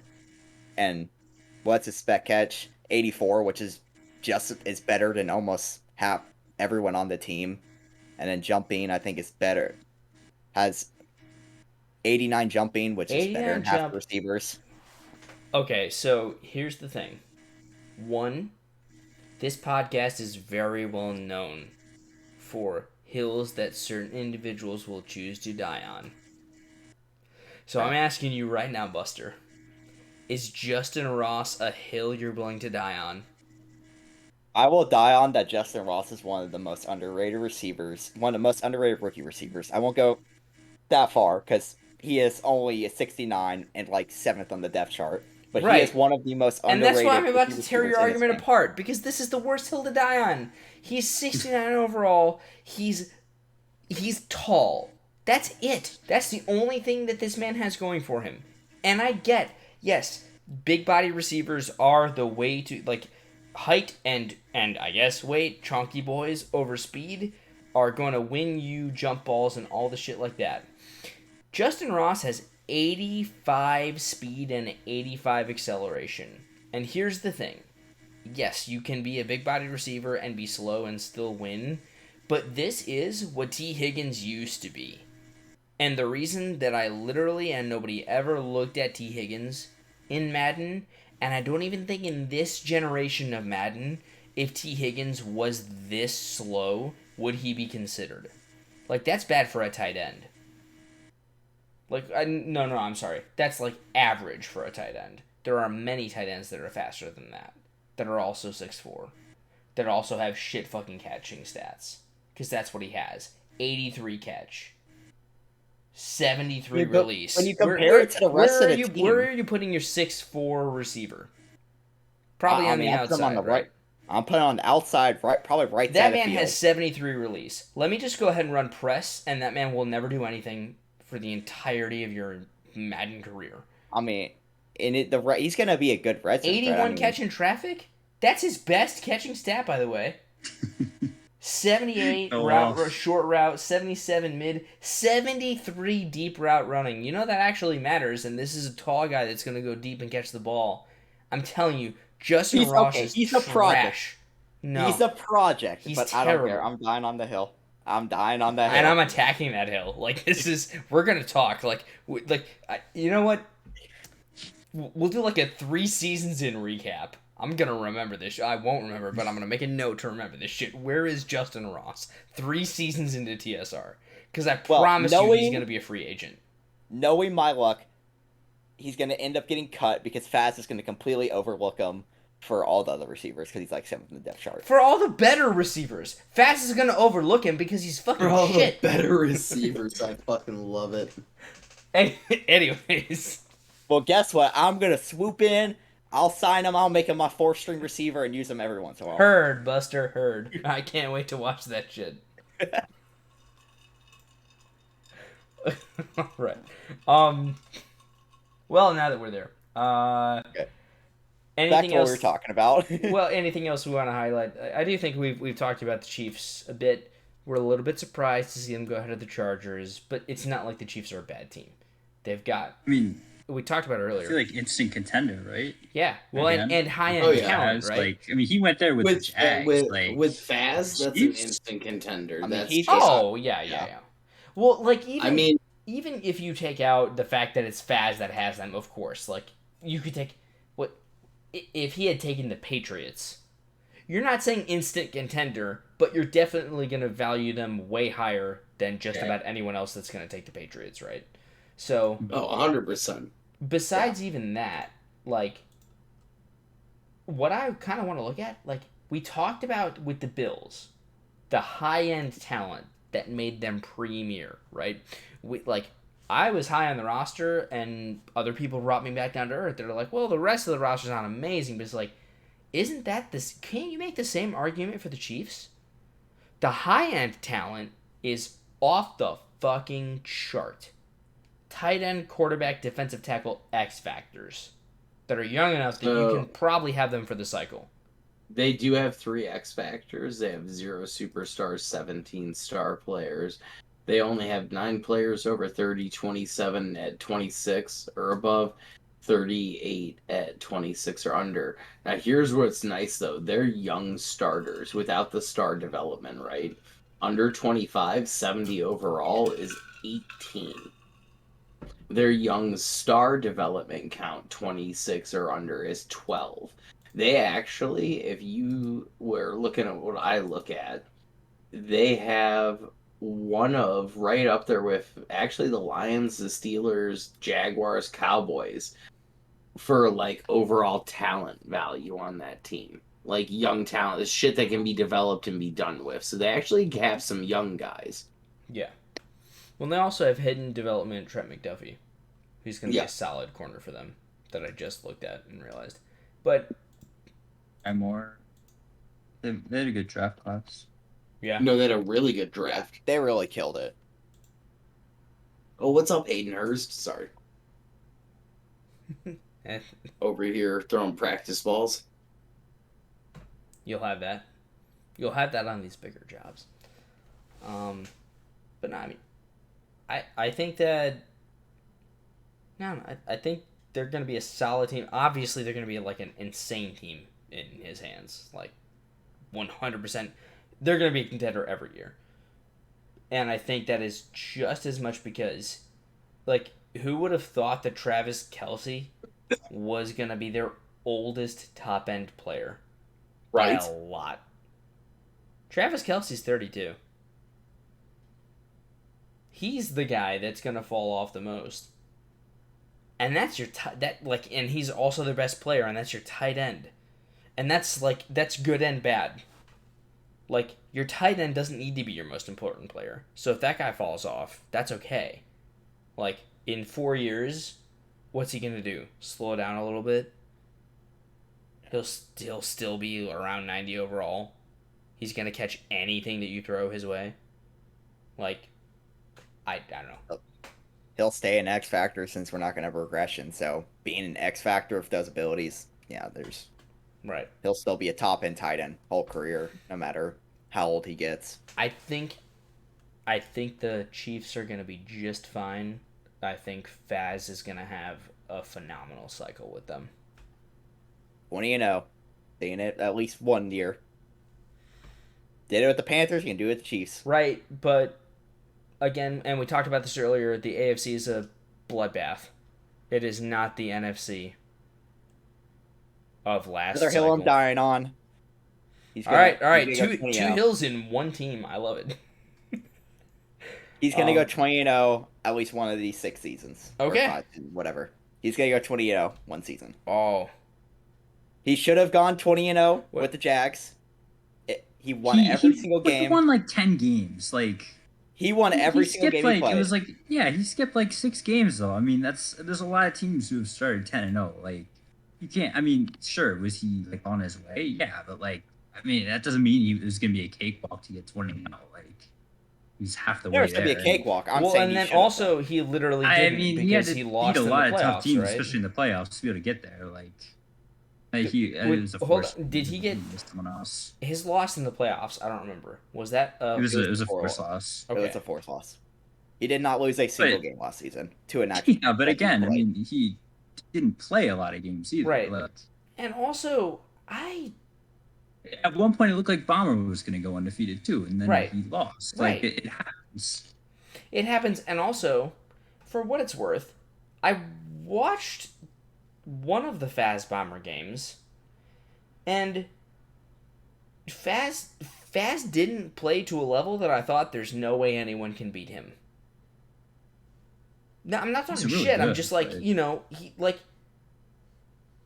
And what's his spec catch? 84, which is better than almost half everyone on the team. And then jumping, I think is better. Has 89 jumping, which is better than half the receivers. Okay, so here's the thing. One, this podcast is very well known for hills that certain individuals will choose to die on. So I'm asking you right now, Buster. Is Justin Ross a hill you're willing to die on? I will die on that Justin Ross is one of the most underrated receivers, one of the most underrated rookie receivers. I won't go that far because he is only a 69 and like 7th on the depth chart. But he is Right. one of the most And underrated that's why I'm about rookie to tear receivers your in his argument game. apart, because this is the worst hill to die on. He's 69 overall. He's tall. That's it. That's the only thing that this man has going for him. And I get, yes, big body receivers are the way to, like, height and I guess weight, chunky boys over speed are going to win you jump balls and all the shit like that. Justin Ross has 85 speed and 85 acceleration. And here's the thing. Yes, you can be a big body receiver and be slow and still win, but this is what T. Higgins used to be. And the reason that I literally and nobody ever looked at T. Higgins in Madden, and I don't even think in this generation of Madden, if T. Higgins was this slow, would he be considered? Like, that's bad for a tight end. Like, no, I'm sorry. That's like average for a tight end. There are many tight ends that are faster than that are also 6'4", that also have shit fucking catching stats. Because that's what he has. 83 catch. 73 release. When you compare it to the rest of the team, where are you putting your 6'4" receiver? Probably on the outside, right? I'm putting on the outside, right? Probably right side That of the man field. has 73 release. Let me just go ahead and run press, and that man will never do anything for the entirety of your Madden career. I mean, he's gonna be a good red zone 81 catch in traffic? That's his best catching stat, by the way. 78 short route, 77 mid, 73 deep route running. You know that actually matters, and this is a tall guy that's going to go deep and catch the ball. I'm telling you, Justin Ross is he's trash. a project. No. He's a project, He's but terrible. I don't care. I'm dying on the hill. And I'm attacking that hill. Like, we're going to talk. You know what? We'll do like a 3 seasons in recap. I'm going to remember this. I won't remember, but I'm going to make a note to remember this shit. Where is Justin Ross? 3 seasons into TSR. Because I promise you he's going to be a free agent. Knowing my luck, he's going to end up getting cut because Faz is going to completely overlook him for all the other receivers because he's like 7th in the depth chart. For all the better receivers. Faz is going to overlook him because he's fucking For all shit. the better receivers, I fucking love it. Anyways. Well, guess what? I'm going to swoop in. I'll sign him. I'll make him my 4th-string receiver and use him every once in a while. Heard, Buster, heard. I can't wait to watch that shit. Right. Well, now that we're there, Okay. Anything Back to else? what we were talking about. Well, anything else we want to highlight? I do think we've talked about the Chiefs a bit. We're a little bit surprised to see them go ahead of the Chargers, but it's not like the Chiefs are a bad team. They've got. I mean, we talked about it earlier. I feel like instant contender, right? Yeah. Well, and high end talent, right? Like, I mean, he went there with the Jags. with Faz, that's Chiefs? an instant contender. I mean, That's he's- Oh, yeah. Well, like even even if you take out the fact that it's Faz that has them, of course, like you could take if he had taken the Patriots. You're not saying instant contender, but you're definitely going to value them way higher than just about anyone else that's going to take the Patriots, right? So 100%. Besides even that, like what I kind of want to look at, like we talked about with the Bills, the high-end talent that made them premier, right? I was high on the roster, and other people brought me back down to earth. They're like, well, the rest of the roster's not amazing, but it's like, isn't that this? Can't you make the same argument for the Chiefs? The high-end talent is off the fucking chart. Tight end, quarterback, defensive tackle, X factors that are young enough that you can probably have them for the cycle. They do have 3 X factors. They have 0 superstars, 17 star players. They only have 9 players over 30, 27 at 26 or above, 38 at 26 or under. Now, here's what's nice, though. They're young starters without the star development, right? Under 25, 70 overall is 18. their young star development count, 26 or under, is 12. They actually, if you were looking at what I look at, they have one of right up there with actually the Lions, the Steelers, Jaguars, Cowboys for like overall talent value on that team. Like young talent, is shit that can be developed and be done with. So they actually have some young guys. Yeah. Well, they also have hidden development Trent McDuffie, who's going to be Yeah. a solid corner for them that I just looked at and realized. But I'm more. They had a good draft class. yeah, No, they had a really good draft. They really killed it. Oh, what's up, Aiden Hurst? Sorry. Eh, Over here throwing practice balls. you'll have that. You'll have that on these bigger jobs. But no, I mean, I think that. No, I think they're going to be a solid team. Obviously, they're going to be like an insane team in his hands. Like, 100%. They're going to be a contender every year. And I think that is just as much because, like, who would have thought that Travis Kelce was going to be their oldest top end player? Right. By a lot. Travis Kelce's 32. He's the guy that's going to fall off the most. And that's your and he's also their best player, and that's your tight end. And that's good and bad. Like, your tight end doesn't need to be your most important player. So if that guy falls off, that's okay. Like, in 4 years, what's he going to do? Slow down a little bit? He'll still be around 90 overall. He's going to catch anything that you throw his way. Like, I don't know. He'll stay an X Factor since we're not going to have regression. So being an X Factor with those abilities, yeah, Right. he'll still be a top end tight end whole career, no matter how old he gets. I think the Chiefs are going to be just fine. I think Faz is going to have a phenomenal cycle with them. 20-0. Seeing it at least 1 year. Did it with the Panthers, you can do it with the Chiefs. Right, but again, and we talked about this earlier, the AFC is a bloodbath. It is not the NFC of last Another hill cycle. I'm dying on. All right. Two hills in one team. I love it. He's going to go 20-0 at least one of these 6 seasons. Okay. Or 5, whatever. He's going to go 20-0 one season. Oh. He should have gone 20-0 with the Jags. He won every single game. He won like 10 games. Like, he won every single game he played. It was like, yeah, he skipped like 6 games though. I mean, there's a lot of teams who have started 10-0. Like, you can't. I mean, sure, was he like on his way? Yeah, but like, I mean, that doesn't mean he was gonna be a cakewalk to get 20-0. Like, he's half the way there. There's gonna be a cakewalk. I'm well, saying and then also he literally didn't because he lost a in lot the of playoffs, tough teams, right? especially in the playoffs, to be able to get there. Like it was a hold force. on. Did he get someone else? His loss in the playoffs? I don't remember. Was that? It was a force loss. Okay. It was a force loss. He did not lose a single game last season to an actual. Yeah, but again, I mean, he didn't play a lot of games either. Right. Like, and also, at one point it looked like Bomber was going to go undefeated too, and then he lost. Like, it happens. It happens, and also, for what it's worth, I watched one of the Faz Bomber games, and Faz didn't play to a level that I thought there's no way anyone can beat him. No, I'm not talking really shit. good, I'm just like, he like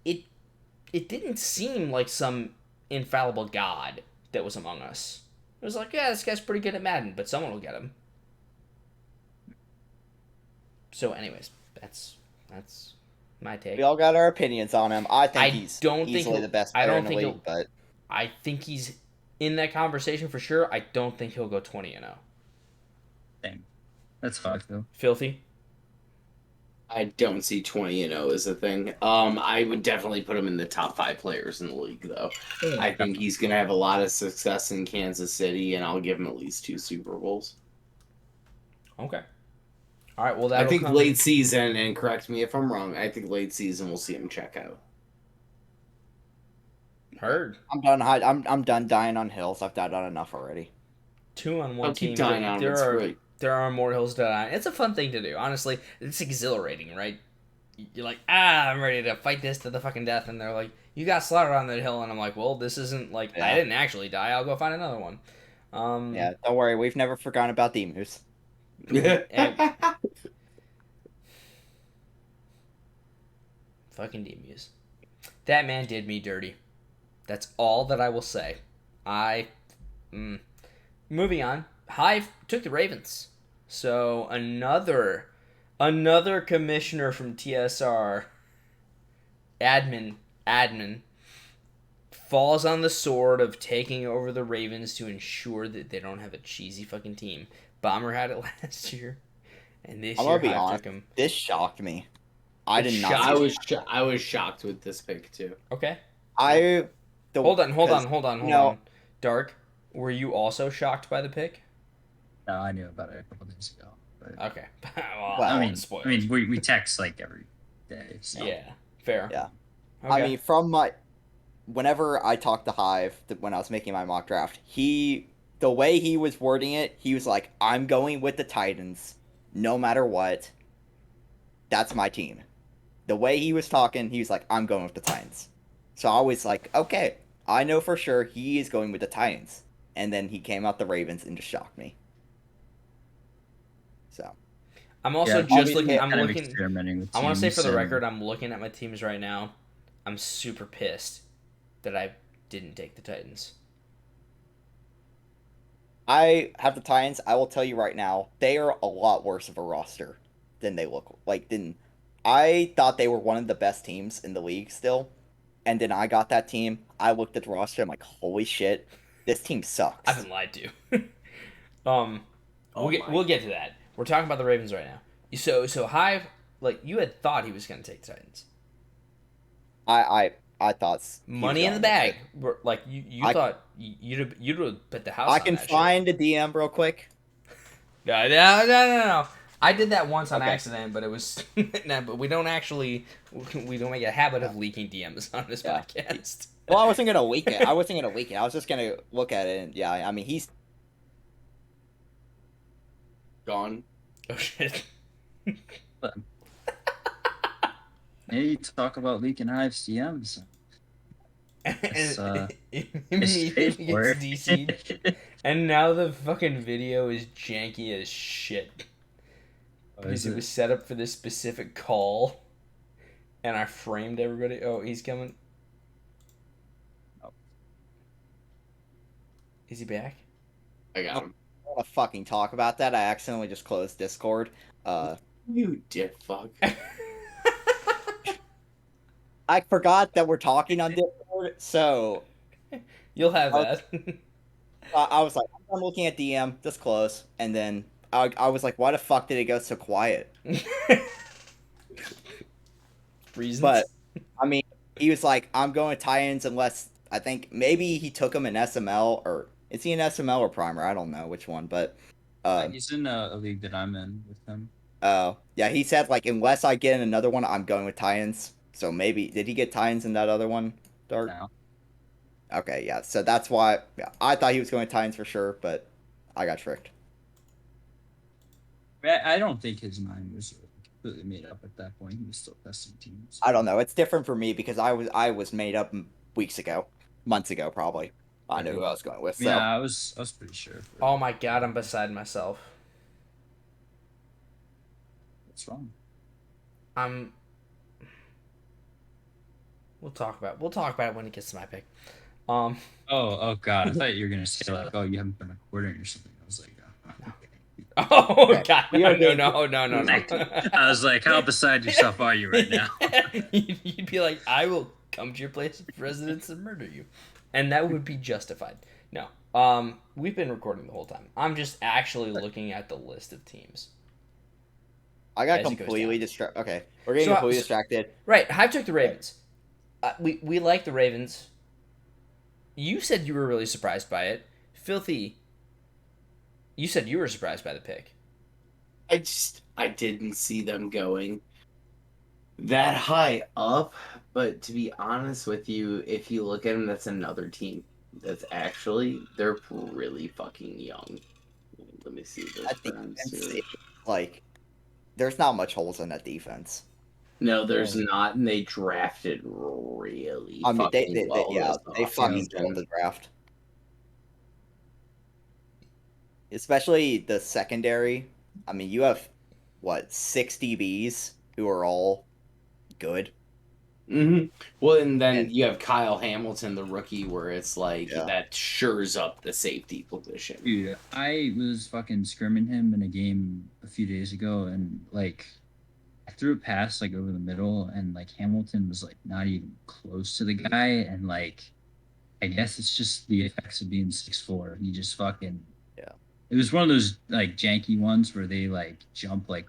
it didn't seem like some infallible god that was among us. It was like, yeah, this guy's pretty good at Madden, but someone will get him. So, anyways, that's my take. We all got our opinions on him. I think he's easily the best player in the league, but I think he's in that conversation for sure. I don't think he'll go 20-0. Dang. That's fucked though. Filthy. I don't see 20-0 as a thing. I would definitely put him in the top 5 players in the league, though. I think he's going to have a lot of success in Kansas City, and I'll give him at least 2 Super Bowls. Okay. All right, well, I think late season, and correct me if I'm wrong, I think late season we'll see him check out. Heard. I'm done. I'm done dying on hills. I've died on enough already. 2 on one I'll team. keep dying on him. It's great. there are more hills to die on. It's a fun thing to do. Honestly, it's exhilarating, right? You're like, I'm ready to fight this to the fucking death, and they're like, you got slaughtered on that hill, and I'm like, well, this isn't like I didn't actually die. I'll go find another one. Yeah, don't worry, we've never forgotten about the emus. Fucking Demus. That man did me dirty. That's all that I will say. Moving on. Hive took the Ravens. So another commissioner from TSR, admin, falls on the sword of taking over the Ravens to ensure that they don't have a cheesy fucking team. Bomber had it last year, and this year Hive took him. This shocked me. I did not. I was shocked with this pick too. Okay. Hold on. Dark, were you also shocked by the pick? No, I knew about it a couple days ago. But... Okay. well, I mean, we text like every day. So. Yeah. Fair. Yeah. Okay. I mean, whenever I talked to Hive when I was making my mock draft, the way he was wording it, he was like, "I'm going with the Titans, no matter what. That's my team." The way he was talking, he was like, "I'm going with the Titans." So I was like, "Okay, I know for sure he is going with the Titans." And then he came out the Ravens and just shocked me. So, I'm also just looking. I'm experimenting with teams. I want to say for the record, I'm looking at my teams right now. I'm super pissed that I didn't take the Titans. I have the Titans. I will tell you right now, they are a lot worse of a roster than they look like. I thought they were one of the best teams in the league still, and then I got that team. I looked at the roster. I'm like, holy shit, this team sucks. I've been lied to. We'll get to that. We're talking about the Ravens right now. So Hive, like you had thought he was going to take the Titans. I thought money in the bag. Like you thought you'd have put the house. I can find a DM real quick. No. I did that once on accident, but it was but we don't make a habit of leaking DMs on this podcast. Well, I wasn't gonna leak it. I was just gonna look at it, and I mean he's gone. Oh shit. Maybe talk about leaking Hive's DMs. It's DC'd. And now the fucking video is janky as shit. Because it was set up for this specific call. And I framed everybody. Oh, he's coming. Oh. Is he back? I got him. I don't want to fucking talk about that. I accidentally just closed Discord. You dick fuck. I forgot that we're talking on Discord, so... You'll have that. I was like, I'm looking at DM, just close, and then I was like, why the fuck did it go so quiet? Reasons? But, I mean, he was like, I'm going Titans unless, I think, maybe he took him in SML, or, is he in SML or Primer? I don't know which one, but... he's in a league that I'm in with him. Oh, yeah, he said, like, unless I get in another one, I'm going with Titans. So maybe, did he get Titans in that other one, Dark? No. Okay, yeah, so that's why, I thought he was going Titans for sure, but I got tricked. I don't think his mind was completely made up at that point. He was still testing teams. I don't know, it's different for me because I was made up months ago probably. I knew who I was going with, so. Yeah, I was pretty sure. Oh my god, I'm beside myself. What's wrong? We'll talk about it when it gets to my pick. Oh god, I thought you were gonna say like, oh, you haven't been recording or something. I was like, oh okay. god, no. I was like, how beside yourself are you right now? You'd be like, I will come to your place of residence and murder you, and that would be justified. No, we've been recording the whole time. I'm just actually looking at the list of teams. I got completely distracted. Okay, we're getting completely distracted. Right, Hive took the Ravens. We like the Ravens. You said you were really surprised by it. Filthy, you said you were surprised by the pick. I didn't see them going that high up, but to be honest with you, if you look at them, that's another team that's they're really fucking young. Let me see those That Browns. defense, Too. like, there's not much holes in that defense. No, there's not, and they drafted really I mean, fucking well this they fucking killed offseason. the draft. Especially the secondary. I mean, you have, what, 6 DBs who are all good. Well, and then And you have Kyle Hamilton, the rookie, where it's like Yeah. that shores up the safety position. Dude, I was fucking scrimming him in a game a few days ago, and like I threw a pass like over the middle, and like Hamilton was like not even close to the guy, and like I guess it's just the effects of being 6'4". He just fucking Yeah. It was one of those like janky ones where they like jump like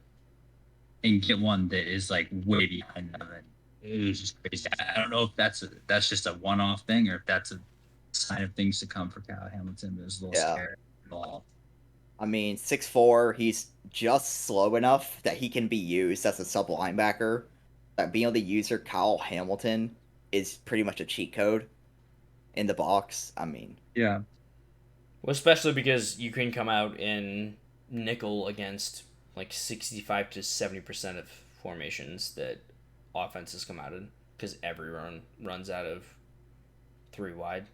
and get one that is like way behind them, and it was just crazy. I don't know if that's just a one-off thing or if that's a sign of things to come for Kyle Hamilton. But it was a little Yeah. scary. I mean, 6'4", he's just slow enough that he can be used as a sub linebacker. That being able to use your Kyle Hamilton is pretty much a cheat code in the box. I mean, Yeah. Well, especially because you can come out in nickel against like 65 to 70% of formations that offenses come out in, because everyone runs out of 3 wide.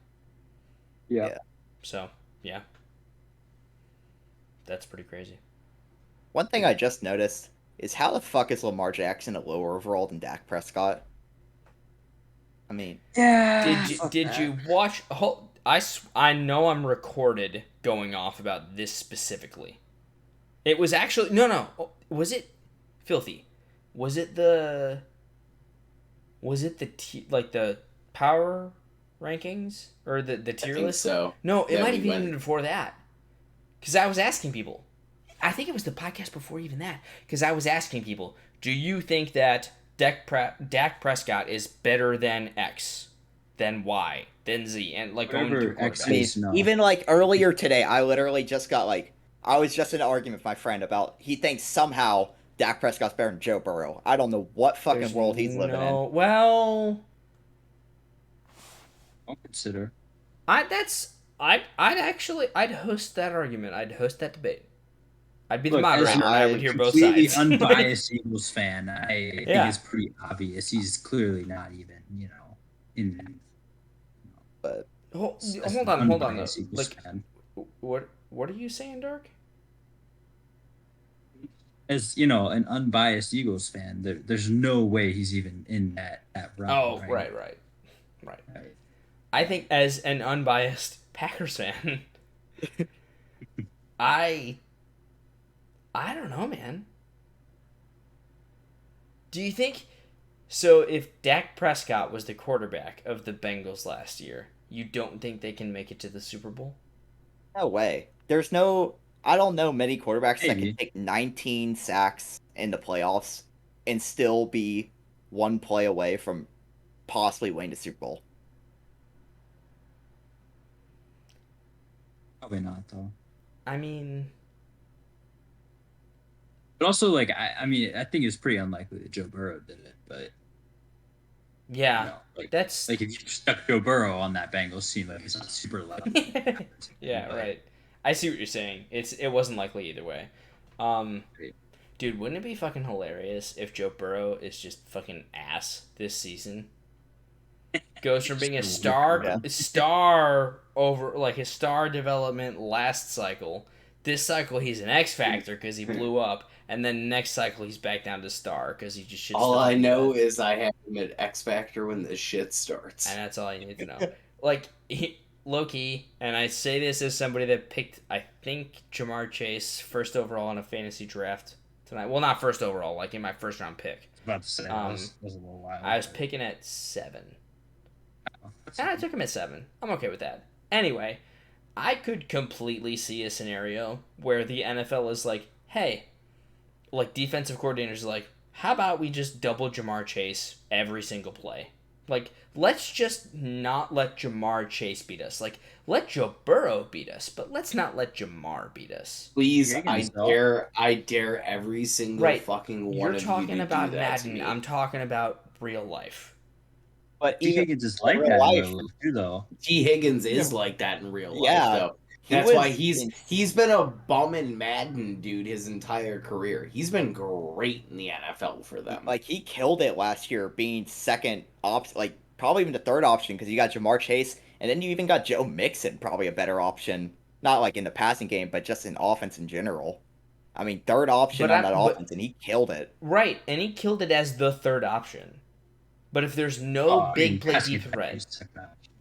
Yeah. So, yeah. That's pretty crazy. one thing I just noticed is how the fuck is Lamar Jackson a lower overall than Dak Prescott? I mean, Yeah. Did you watch? I know I'm recorded going off about this specifically. It was actually no. Was it filthy? Was it the like the power rankings or the tier I think list? so. No, it Yeah, might we have been went- even before that. Because I was asking people. I think it was the podcast before even that. Because I was asking people, do you think that Dak Prescott is better than X, than Y, than Z, and like going Whatever through X I mean, quarterbacks? is, no. even like earlier today, I literally just got like, I was just in an argument with my friend about he thinks somehow Dak Prescott's better than Joe Burrow. I don't know what fucking There's world he's living in. Well, I'll consider. I'd host that argument. I'd host that debate. I'd be the Look, as moderator, and I would hear both completely sides. unbiased Eagles fan, I think Yeah. it's pretty obvious he's clearly not even, in. But hold as on, an hold on. unbiased Though. Eagles Like, fan. what are you saying, Dark? As an unbiased Eagles fan, there's no way he's even in that realm. Oh, right. right. Right. I think as an unbiased Packers fan, I don't know, man. Do you think so? If Dak Prescott was the quarterback of the Bengals last year, you don't think they can make it to the Super Bowl? no way. I don't know many quarterbacks that Maybe. can take 19 sacks in the playoffs and still be one play away from possibly winning the Super Bowl. Probably not though. I mean, But also, like, I mean, I think it's pretty unlikely that Joe Burrow did it. But yeah, like that's if you stuck Joe Burrow on that Bengals team, like it's not super likely. yeah, But- right. I see what you're saying. It wasn't likely either way. Dude, wouldn't it be fucking hilarious if Joe Burrow is just fucking ass this season? Goes from being a Yeah. star over like his star development last cycle. This cycle he's an X factor because he blew up, and then next cycle he's back down to star because he just shits. All the I bed. know is I have him at X Factor when the shit starts. And that's all you need to know. Like, low key, and I say this as somebody that picked, I think, Jamar Chase first overall in a fantasy draft tonight. Well, not first overall, like in my first round pick. About to say that was a little while. I was picking at 7. That's And I took him at 7. I'm okay with that. Anyway, I could completely see a scenario where the NFL is like, hey, like defensive coordinators are like, how about we just double Jamar Chase every single play? Like, let's just not let Jamar Chase beat us. Like, let Joe Burrow beat us, but let's not let Jamar beat us. Please, Higgins, I dare every single Right. fucking one You're of you talking to about do that to Madden. me. I'm talking about real life. But T. even Higgins is like real that life- in real life too, though. T. Higgins is like that in real life, Yeah. though. That's why he's been a bum in Madden, dude, his entire career. He's been great in the NFL for them. Like, he killed it last year, being second option, like probably even the third option, because you got Jamar Chase, and then you even got Joe Mixon, probably a better option. Not like in the passing game, but just in offense in general. I mean, third option on that offense, and he killed it. Right, and he killed it as the third option. But if there's no big play deep threat,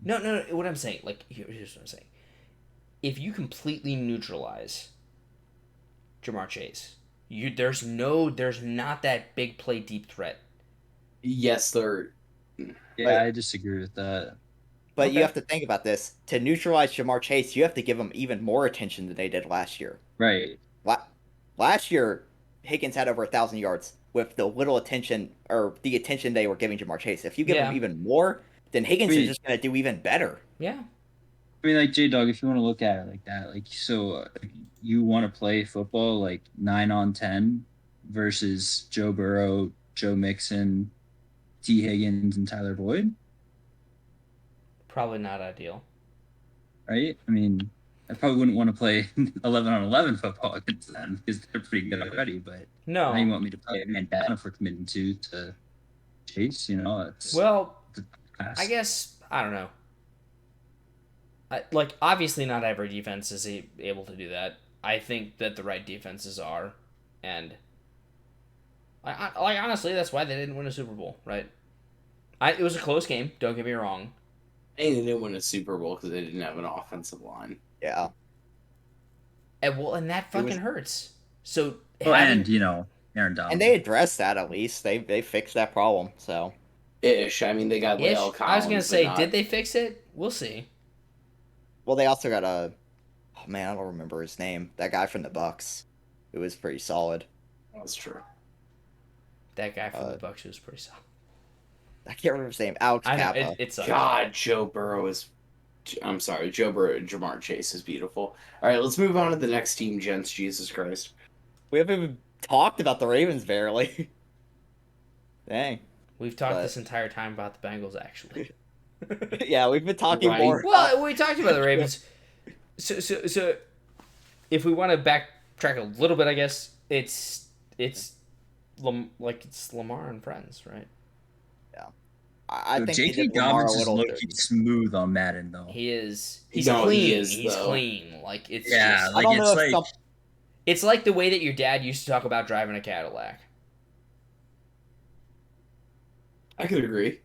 no. What I'm saying, like, here's what I'm saying. If you completely neutralize Jamar Chase, there's not that big play deep threat. Yes, they're. Yeah, I disagree with that. But Okay. you have to think about this. To neutralize Jamar Chase, you have to give him even more attention than they did last year. Right. Last year, Higgins had over 1,000 yards with the little attention, or the attention they were giving Jamar Chase. If you give him even more, then Higgins is just going to do even better. Yeah. I mean, like, J-Dog, if you want to look at it like that, like, so you want to play football like 9-on-10 versus Joe Burrow, Joe Mixon, T. Higgins, and Tyler Boyd? Probably not ideal. Right? I mean, I probably wouldn't want to play 11-on-11 football against them because they're pretty good already, but No. now you want me to play a man down if we're committing to Chase, you know? I guess, I don't know. Like, obviously not every defense is able to do that. I think that the right defenses are, and like, honestly, that's why they didn't win a Super Bowl, right? It was a close game, don't get me wrong. And they didn't win a Super Bowl because they didn't have an offensive line. Yeah. And that fucking hurts. So, and, you know, Aaron Donald. And they addressed that at least. They fixed that problem, so. Ish. I mean, they got Lael Collins. I was going to say, did they fix it? We'll see. Well, they also got oh man, I don't remember his name. That guy from the Bucks. It was pretty solid. That's true. That guy from the Bucks was pretty solid. I can't remember his name. Alex Kappa. It sucks. God, Joe Burrow is. I'm sorry, Joe Burrow. Jamar Chase is beautiful. All right, let's move on to the next team, gents. Jesus Christ. We haven't even talked about the Ravens barely. Dang. We've talked this entire time about the Bengals, actually. Yeah, we've been talking more. Well, we talked about the Ravens. So if we want to backtrack a little bit, I guess it's Lamar and friends, right? Yeah, I think J.K. Dobbins is looking smooth on Madden, though. He is. He's clean. He's clean. Like, it's just, like, it's like the way that your dad used to talk about driving a Cadillac. I could agree.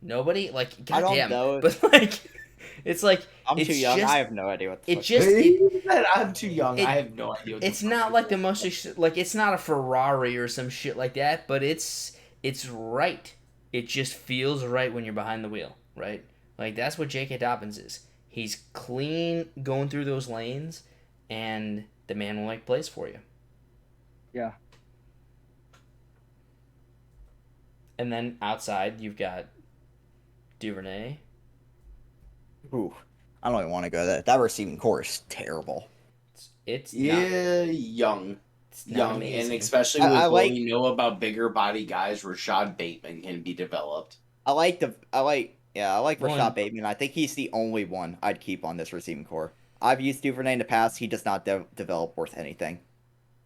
Nobody, like, I don't goddamn, know. but like, it's like I'm too young. I have no idea what the I'm too young. I have no idea. It's not like the most like, it's not a Ferrari or some shit like that, but it's right. It just feels right when you're behind the wheel, right? Like, that's what J.K. Dobbins is. He's clean going through those lanes, and the man will make plays for you. Yeah. And then outside, you've got Duvernay. Ooh, I don't even want to go there. That receiving core is terrible. It's young. It's not Young, amazing. and especially with what we know about bigger body guys, Rashad Bateman can be developed. I like Rashad Bateman. I think he's the only one I'd keep on this receiving core. I've used Duvernay in the past. He does not develop worth anything.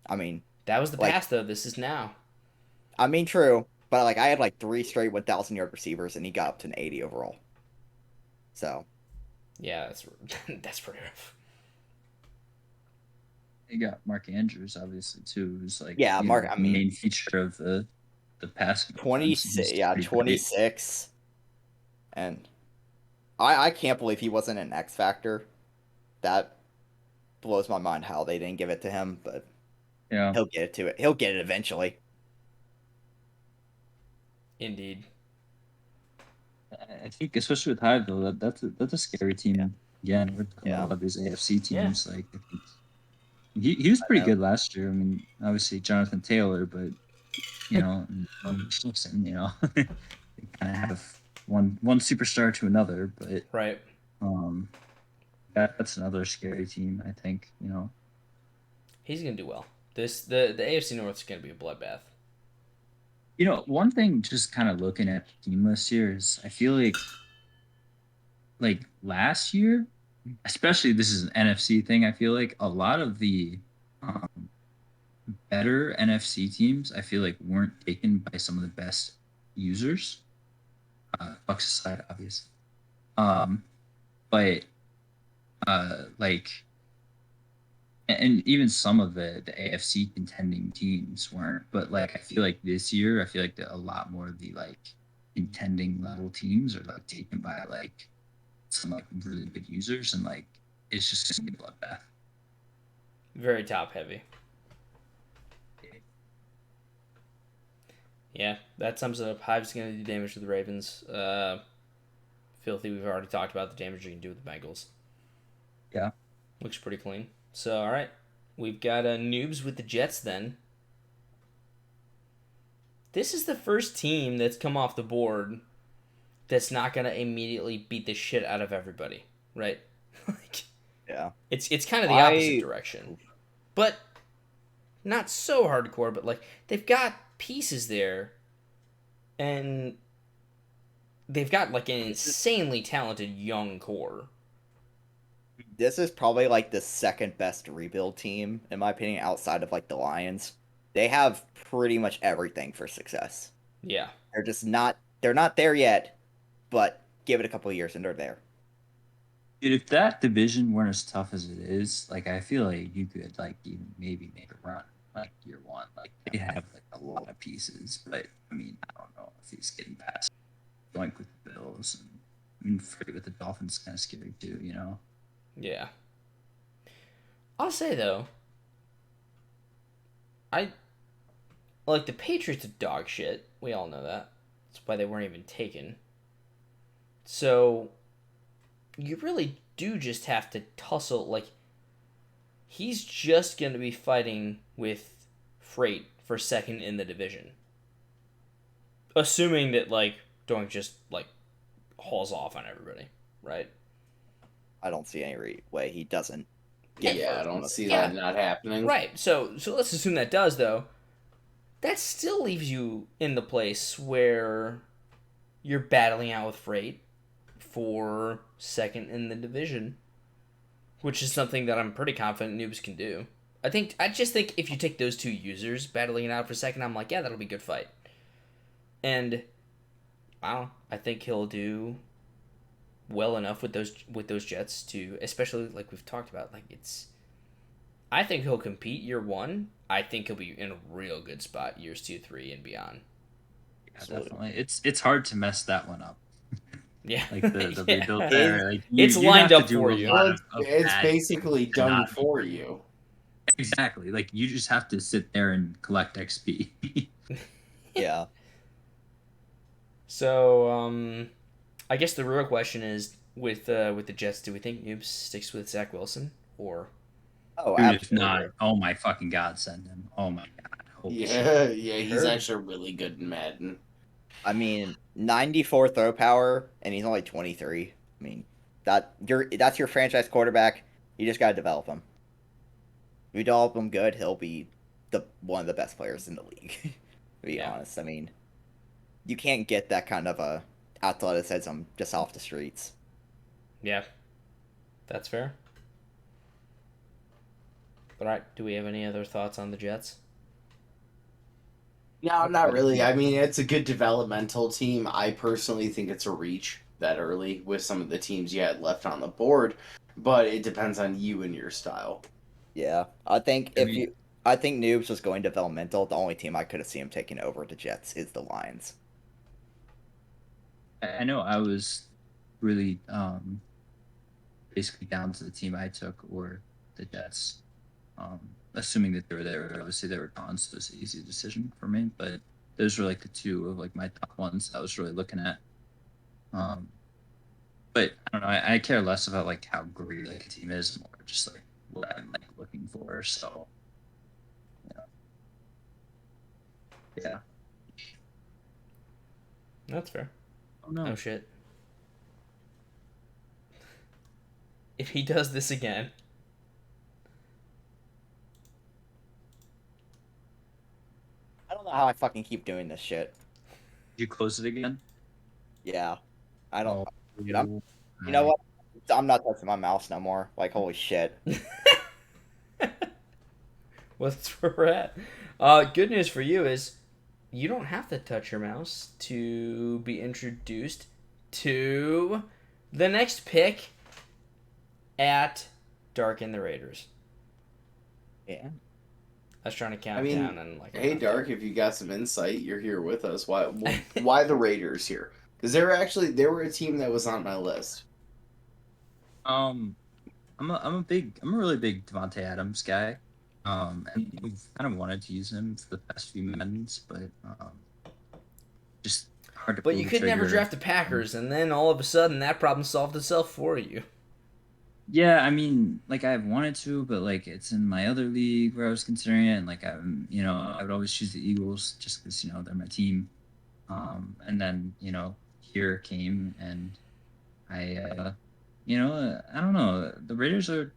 I mean, that was the past, though. This is now. I mean, true, but like, I had like 3 straight 1,000-yard receivers, and he got up to an 80 overall. So, yeah, that's pretty rough. You got Mark Andrews, obviously, too, who's like Mark. I mean, main feature of the past 26. Yeah, 26. And I can't believe he wasn't an X Factor. That blows my mind how they didn't give it to him, but yeah, he'll get it He'll get it eventually. Indeed. I think, especially with Hyville, that's a scary team. Yeah. Again, we're talking about these AFC teams. Yeah. Like, he was pretty good last year. I mean, obviously Jonathan Taylor, but you know, Wilson, you know, they kind of have one superstar to another, but right. That's another scary team. I think, you know, he's gonna do well. The AFC North is gonna be a bloodbath. You know, one thing, just kind of looking at the team list here, is I feel like last year especially this is an NFC thing. I feel like a lot of the um, better NFC teams, I feel like weren't taken by some of the best users. Bucks aside, obviously. But like, and even some of the AFC contending teams weren't. But like, I feel like this year, I feel like a lot more of the like contending level teams are like taken by like some like really good users, and like it's just gonna be a bloodbath. Very top heavy. Yeah, that sums it up. Hive's going to do damage to the Ravens. Filthy, we've already talked about the damage you can do with the Bengals. Yeah. Looks pretty clean. So, all right. We've got Noobs with the Jets then. This is the first team that's come off the board that's not going to immediately beat the shit out of everybody, right? Like, Yeah. it's kind of the opposite direction. But not so hardcore, but like they've got pieces there and they've got like an insanely talented young core. This is probably like the second best rebuild team, in my opinion, outside of like the Lions. They have pretty much everything for success. Yeah. They're not there yet, but give it a couple of years and they're there. Dude, if that division weren't as tough as it is, like I feel like you could like even maybe make a run like year one. Like they have like a lot of pieces, but I mean I don't know if he's getting past going with the Bills. And, I mean, Freddie with the Dolphins kind of scary too, you know. Yeah. I'll say though, I like the Patriots are dog shit. We all know that. That's why they weren't even taken. So you really do just have to tussle. Like he's just gonna be fighting with Freight for second in the division, assuming that like Doink just like hauls off on everybody, right? I don't see any way he doesn't. Yeah, I don't see that not happening. Right. So let's assume that does though. That still leaves you in the place where you're battling out with Freight for second in the division, which is something that I'm pretty confident Noobs can do. I just think if you take those two users battling it out for second, I'm like, yeah, that'll be a good fight. And I don't know, I think he'll do well enough with those Jets to, especially like we've talked about, like it's. I think he'll compete year one. I think he'll be in a real good spot years 2, 3, and beyond. Yeah, definitely. It's hard to mess that one up. Yeah, Like the yeah. rebuild there, like It's you'd lined have to up do for a you. lot Well, of it's bad basically to done not- for you. Exactly. Like you just have to sit there and collect XP. Yeah. So, I guess the real question is with the Jets, do we think Noobs sticks with Zach Wilson or? Oh, Dude, absolutely. if not, oh my fucking god, send him. Oh my god. Holy shit. Yeah, he's Heard. actually really good in Madden. I mean, 94 throw power, and he's only 23. I mean, that's your franchise quarterback. You just gotta develop him. If you develop him good, he'll be one of the best players in the league. To be honest, I mean, you can't get that kind of a athleticism just off the streets. Yeah, that's fair. But all right, do we have any other thoughts on the Jets? No, not really. I mean, it's a good developmental team. I personally think it's a reach that early with some of the teams you had left on the board, but it depends on you and your style. Yeah, I think I think Noobs was going developmental. The only team I could have seen him taking over the Jets is the Lions. I know I was really basically down to the team I took or the Jets. Assuming that they were there, obviously they were gone, so it's an easy decision for me. But those were like the two of like my top ones I was really looking at. But I don't know. I care less about like how great like a team is, more just like what I'm like looking for. So, yeah. That's fair. Oh no. Oh shit. If he does this again. I don't know how I fucking keep doing this shit. Did you close it again? Yeah, I don't. Oh, Dude, you know what? I'm not touching my mouse no more. Like, holy shit. Well, that's where we're at. Good news for you is you don't have to touch your mouse to be introduced to the next pick at Dark and the Raiders. Yeah. I was trying to count I mean, down and like. hey, Dark, if you got some insight, you're here with us. Why the Raiders here? Because they were a team that was on my list. I'm a really big Devontae Adams guy. And we've kind of wanted to use him for the past few months, but just hard to But pull you the could never trigger. draft the Packers, and then all of a sudden that problem solved itself for you. Yeah, I mean, like I've wanted to, but like it's in my other league where I was considering it, and like I would always choose the Eagles just because they're my team. And then here came, and I don't know. The Raiders are.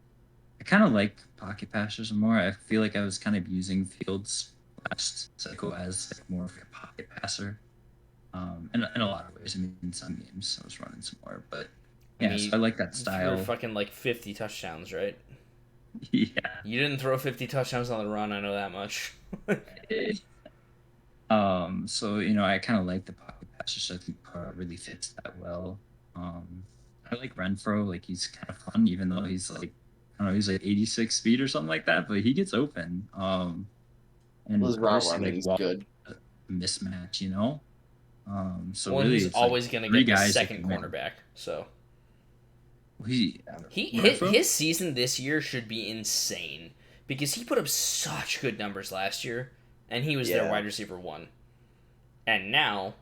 I kind of like pocket passers more. I feel like I was kind of using Fields last cycle as like more of a pocket passer. In a lot of ways. I mean, in some games I was running some more, but I yeah, mean, so I like that you threw style. fucking like 50 touchdowns, right? Yeah. You didn't throw 50 touchdowns on the run, I know that much. So I kind of like the pocket passer, so I think really fits that well. I like Renfro, like he's kind of fun, even though he's like, I don't know, he's like 86 speed or something like that, but he gets open. And His route obviously like running's wall good. mismatch. So Well, and really he's it's like always going to three get the guys that second can win. cornerback, so. He Renfro? His season this year should be insane because he put up such good numbers last year, and he was their Yeah. wide receiver 1. And now,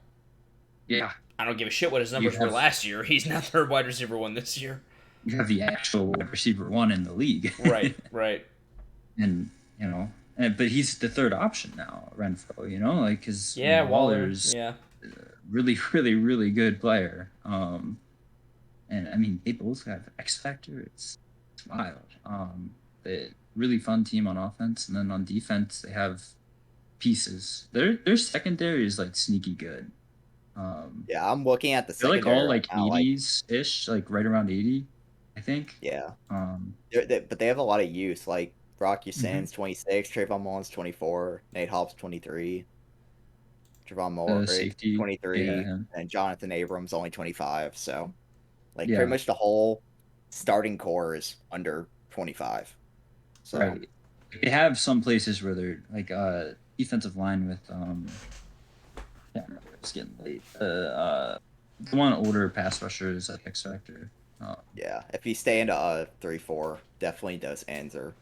Yeah, I don't give a shit what his numbers were last year. He's not their wide receiver 1 this year. you have the actual wide receiver one in the league. Right, right. And but he's the third option now, Renfro. Like because Yeah, Waller. Waller's Yeah. really, really, really good player. And I mean they both have X factor. It's wild. They really fun team on offense, and then on defense they have pieces. Their secondary is like sneaky good. Yeah, I'm looking at the They're like secondary all right like now. Like, 80s ish, like right around 80, I think. yeah. Um, But they have a lot of youth. Like, Brock Mhm. Usain's 26, Trayvon Mullen's 24, Nate Hobbs 23, Trayvon Mullen Safety, yeah, 23, and Jonathan Abrams only 25. So, like, pretty yeah, much the whole starting core is under 25. So, right. They have some places where they're like defensive line with yeah, it's getting late. The one older pass rusher is like X Factor. yeah, if you stay into 3-4, definitely does Anzer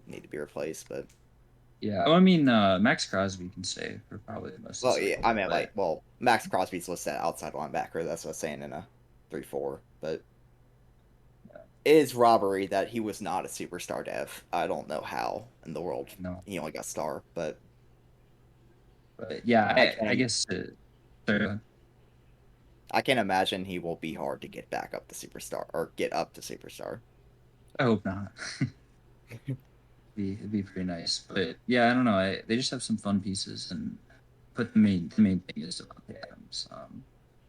need to be replaced. But, Yeah, well, I mean Max Crosby can stay for probably the most of well, the yeah, cycle, I mean, but like, well, Max Crosby's listed outside linebacker. That's what I was saying in a 3-4. But it is robbery that he was not a superstar dev. I don't know how in the world no. he only got star, but But yeah, I I can guess sorry. I can imagine he will be hard to get back up to superstar or get up to superstar. I hope not. It'd be pretty nice, but yeah, I don't know. They just have some fun pieces, and but the main thing is Devontae Adams.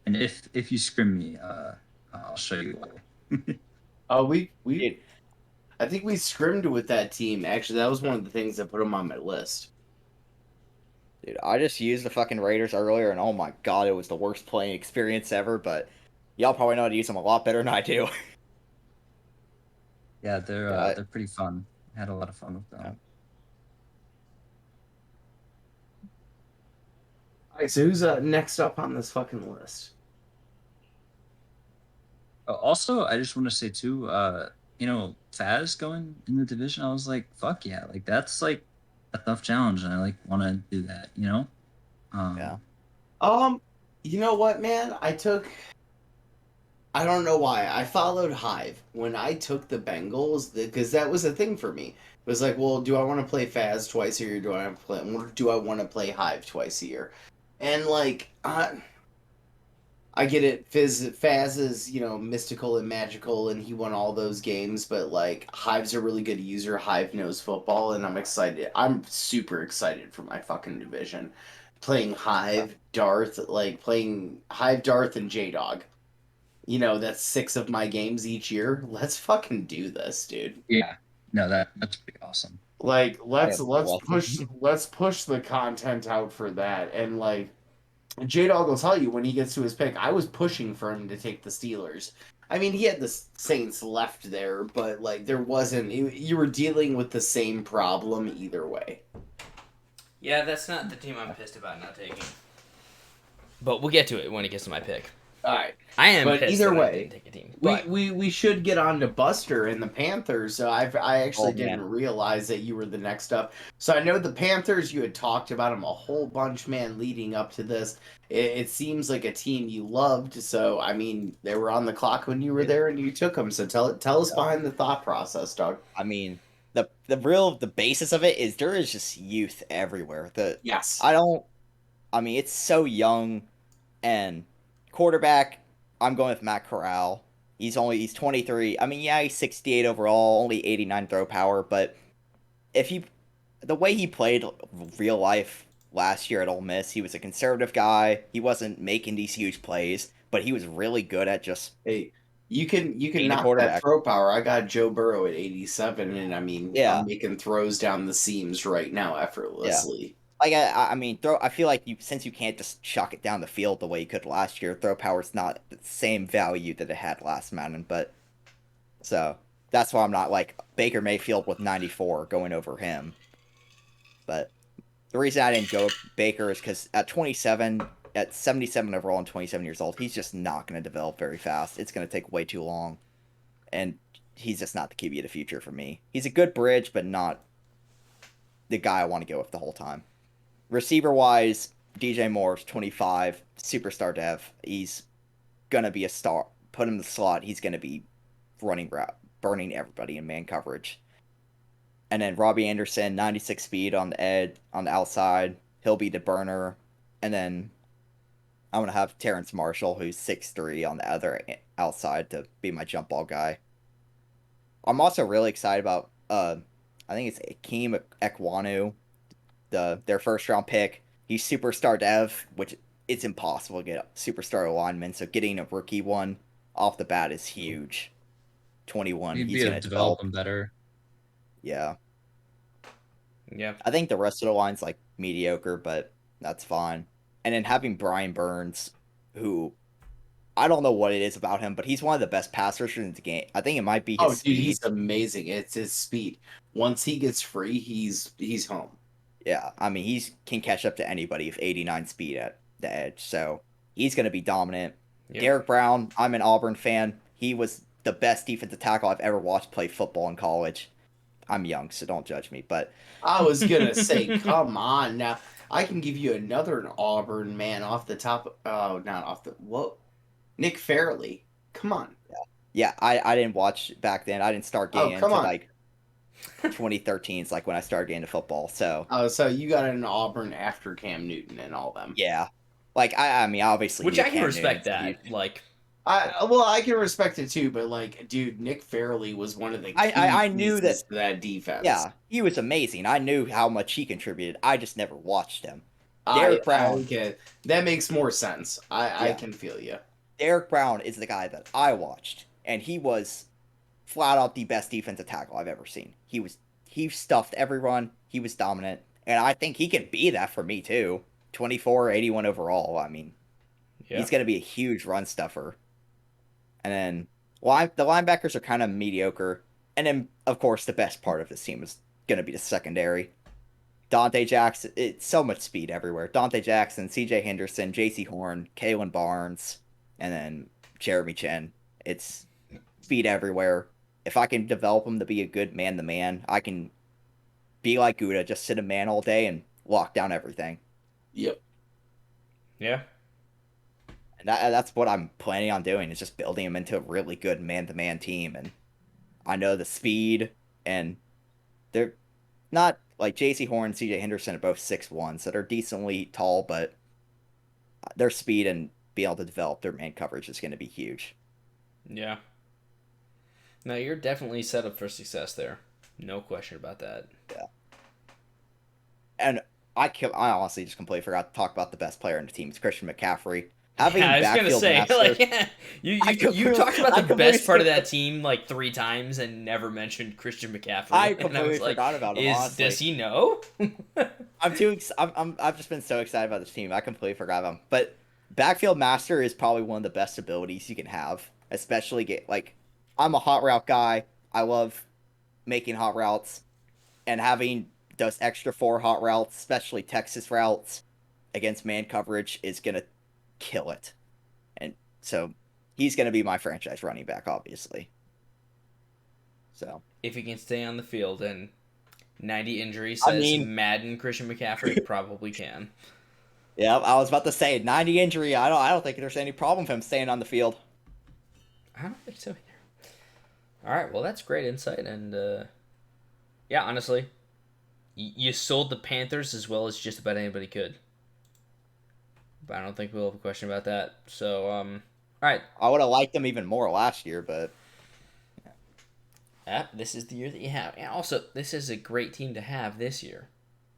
And if you scrim me, I'll show you why. Oh, we Dude, I think we scrimmed with that team. Actually, that was one of the things that put them on my list. dude, I just used the fucking Raiders earlier, and oh my god, it was the worst playing experience ever. But y'all probably know how to use them a lot better than I do. Yeah, Yeah, they're pretty fun. I had a lot of fun with yeah. them. All right, so who's next up on this fucking list? Also, I just want to say too, Faz going in the division, I was like, fuck yeah, like that's like a tough challenge, and I like want to do that. Yeah. You know what, man? I don't know why. I followed Hive when I took the Bengals because that was a thing for me. It was like, well, do I want to play Faz twice a year? Do I want to play Hive twice a year? And like, I get it. Faz is mystical and magical, and he won all those games. But like, Hive's a really good user. Hive knows football, and I'm excited. I'm super excited for my fucking division. Playing Hive, Darth, like playing Hive, Darth, and J Dog. that's 6 of my games each year. Let's fucking do this, dude. Yeah. No, that's pretty awesome. Like I let's have let's no push let's push the content out for that. And like J Dog will tell you when he gets to his pick, I was pushing for him to take the Steelers. I mean, he had the Saints left there, but like there wasn't. You were dealing with the same problem either way. Yeah, that's not the team I'm pissed about not taking. But we'll get to it when it gets to my pick. All right. I am But pissed either that I way, didn't take a team. But we should get on to Buster and the Panthers. So I actually Oh, man. didn't realize that you were the next up. So I know the Panthers. You had talked about them a whole bunch, man, leading up to this. It seems like a team you loved. So I mean, they were on the clock when you were there, and you took them. So tell us behind the thought process, Doug. I mean, the basis of it is there is just youth everywhere. Yes. I mean, it's so young, and quarterback, I'm going with Matt Corral. He's 23. I mean, yeah, he's 68 overall, only 89 throw power, but the way he played real life last year at Ole Miss, he was a conservative guy. He wasn't making these huge plays, but he was really good at just Hey, you can being a knock that quarterback. throw power. I got Joe Burrow at 87, and I mean, Yeah. I'm making throws down the seams right now effortlessly. Like I mean, I feel like since you can't just chuck it down the field the way you could last year, throw power's not the same value that it had last Madden. But so that's why I'm not like Baker Mayfield with 94 going over him. But the reason I didn't go Baker is because at 77 overall and 27 years old, he's just not going to develop very fast. It's going to take way too long, and he's just not the QB of the future for me. He's a good bridge, but not the guy I want to go with the whole time. Receiver wise, DJ Moore's 25, superstar dev. He's gonna be a star. Put him in the slot. He's gonna be running route, burning everybody in man coverage. And then Robbie Anderson, 96 speed on the edge, on the outside. He'll be the burner. And then I'm gonna have Terrence Marshall, who's 6'3", on the other outside to be my jump ball guy. I'm also really excited about I think it's Akeem Ekwonu, their first round pick. He's superstar dev, which it's impossible to get a superstar lineman. So getting a rookie one off the bat is huge. 21, You'd he's be able gonna to develop develop. them better. Yeah, yeah. I think the rest of the line's like mediocre, but that's fine. And then having Brian Burns, who I don't know what it is about him, but he's one of the best pass rushers in the game. I think it might be his Oh, dude, speed. he's amazing. It's his speed. Once he gets free, he's home. Yeah, I mean, he can catch up to anybody with 89 speed at the edge, so he's going to be dominant. Yeah. Derek Brown, I'm an Auburn fan. He was the best defensive tackle I've ever watched play football in college. I'm young, so don't judge me, but I was gonna say, come on now. I can give you another Auburn man off the top. Oh, not off the what? Nick Fairley. Come on. yeah, I didn't watch back then. I didn't start getting Oh, come into on. like 2013 is like when I started getting into football. So Oh, so you got an Auburn after Cam Newton and all them. yeah, like I mean, obviously, Which knew I can Cam respect Newton's that. huge. Like, I can respect it too, but like, dude, Nick Fairley was one of the key I knew pieces that. to that defense. Yeah, he was amazing. I knew how much he contributed. I just never watched him. I Derek Brown. get that makes more sense. I Yeah. can feel you. Derek Brown is the guy that I watched, and he was flat out the best defensive tackle I've ever seen. He stuffed everyone. He was dominant, and I think he can be that for me too. 24, 81 overall. I mean, yeah. he's going to be a huge run stuffer. And then the linebackers are kind of mediocre, and then of course the best part of this team is going to be the secondary. Dante Jackson, it's so much speed everywhere. Dante Jackson, C.J. Henderson, J.C. Horn, Kalen Barnes, and then Jeremy Chin. It's speed everywhere. If I can develop him to be a good man-to-man, I can be like Gouda, just sit a man all day and lock down everything. Yep. Yeah. And that's what I'm planning on doing, is just building him into a really good man-to-man team. And I know the speed, and they're not like J.C. Horn and C.J. Henderson are both 6'1", so they're decently tall, but their speed and being able to develop their man coverage is going to be huge. Yeah. No, you're definitely set up for success there. No question about that. Yeah. And I honestly just completely forgot to talk about the best player in the team. It's Christian McCaffrey. Having Yeah, I was gonna backfield say, master, like, you I you completely- you talked about I the best part of completely- that team like 3 times and never mentioned Christian McCaffrey. I And completely was like, forgot about him. Honestly, does he know? I've just been so excited about this team. I completely forgot about him. But backfield master is probably one of the best abilities you can have, especially I'm a hot route guy. I love making hot routes, and having those extra 4 hot routes, especially Texas routes against man coverage, is gonna kill it. And so he's gonna be my franchise running back, obviously. So If he can stay on the field and 90 injury I says mean- Madden Christian McCaffrey probably can. yeah, I was about to say 90 injury. I don't think there's any problem with him staying on the field. I don't think so either. All right, well that's great insight, and yeah, honestly, you sold the Panthers as well as just about anybody could. But I don't think we'll have a question about that. So, all right, I would have liked them even more last year, but this is the year that you have, and also this is a great team to have this year.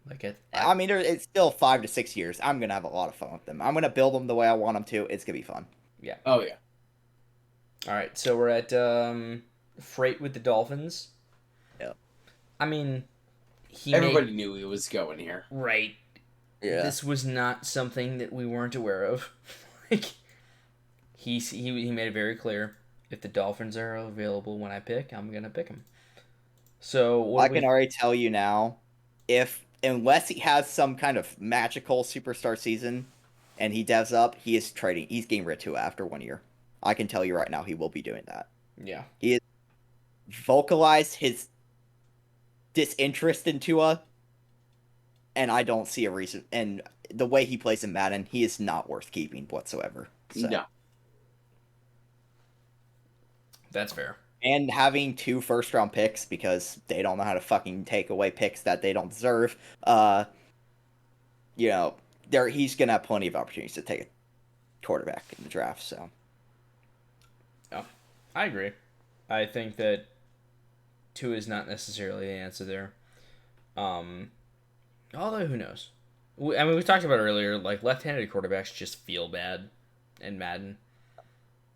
Like, I mean, it's still 5 to 6 years. I'm gonna have a lot of fun with them. I'm gonna build them the way I want them to. It's gonna be fun. Oh yeah. all right, so we're at Freight with the Dolphins. Yeah. I mean, Everybody knew he was going here. right. Yeah. This was not something that we weren't aware of. Like, he made it very clear. If the Dolphins are available when I pick, I'm gonna pick them. So what I can already tell you now, unless he has some kind of magical superstar season, and he devs up, he's getting rid to after 1 year. I can tell you right now, he will be doing that. yeah. He has vocalized his disinterest in Tua, and I don't see a reason. And the way he plays in Madden, he is not worth keeping whatsoever. So. No. That's fair. And having 2 first-round picks because they don't know how to fucking take away picks that they don't deserve. He's gonna have plenty of opportunities to take a quarterback in the draft. So I agree. I think that 2 is not necessarily the answer there. Although who knows? We talked about earlier, like left-handed quarterbacks just feel bad in Madden.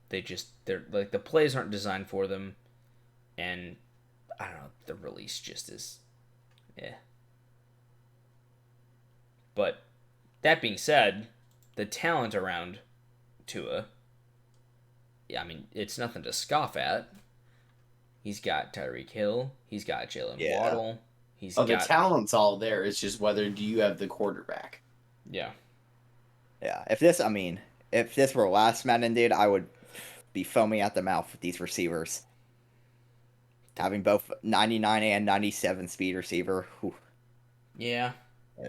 They're like the plays aren't designed for them, and I don't know, the release just is, yeah. But that being said, the talent around Tua, yeah, I mean it's nothing to scoff at. He's got Tyreek Hill. He's got Jalen Waddle. The talent's all there. It's just whether do you have the quarterback. Yeah. yeah, if this were last Madden, dude, I would be foaming at the mouth with these receivers. Having both 99 and 97 speed receiver. Whew. Yeah. Yeah.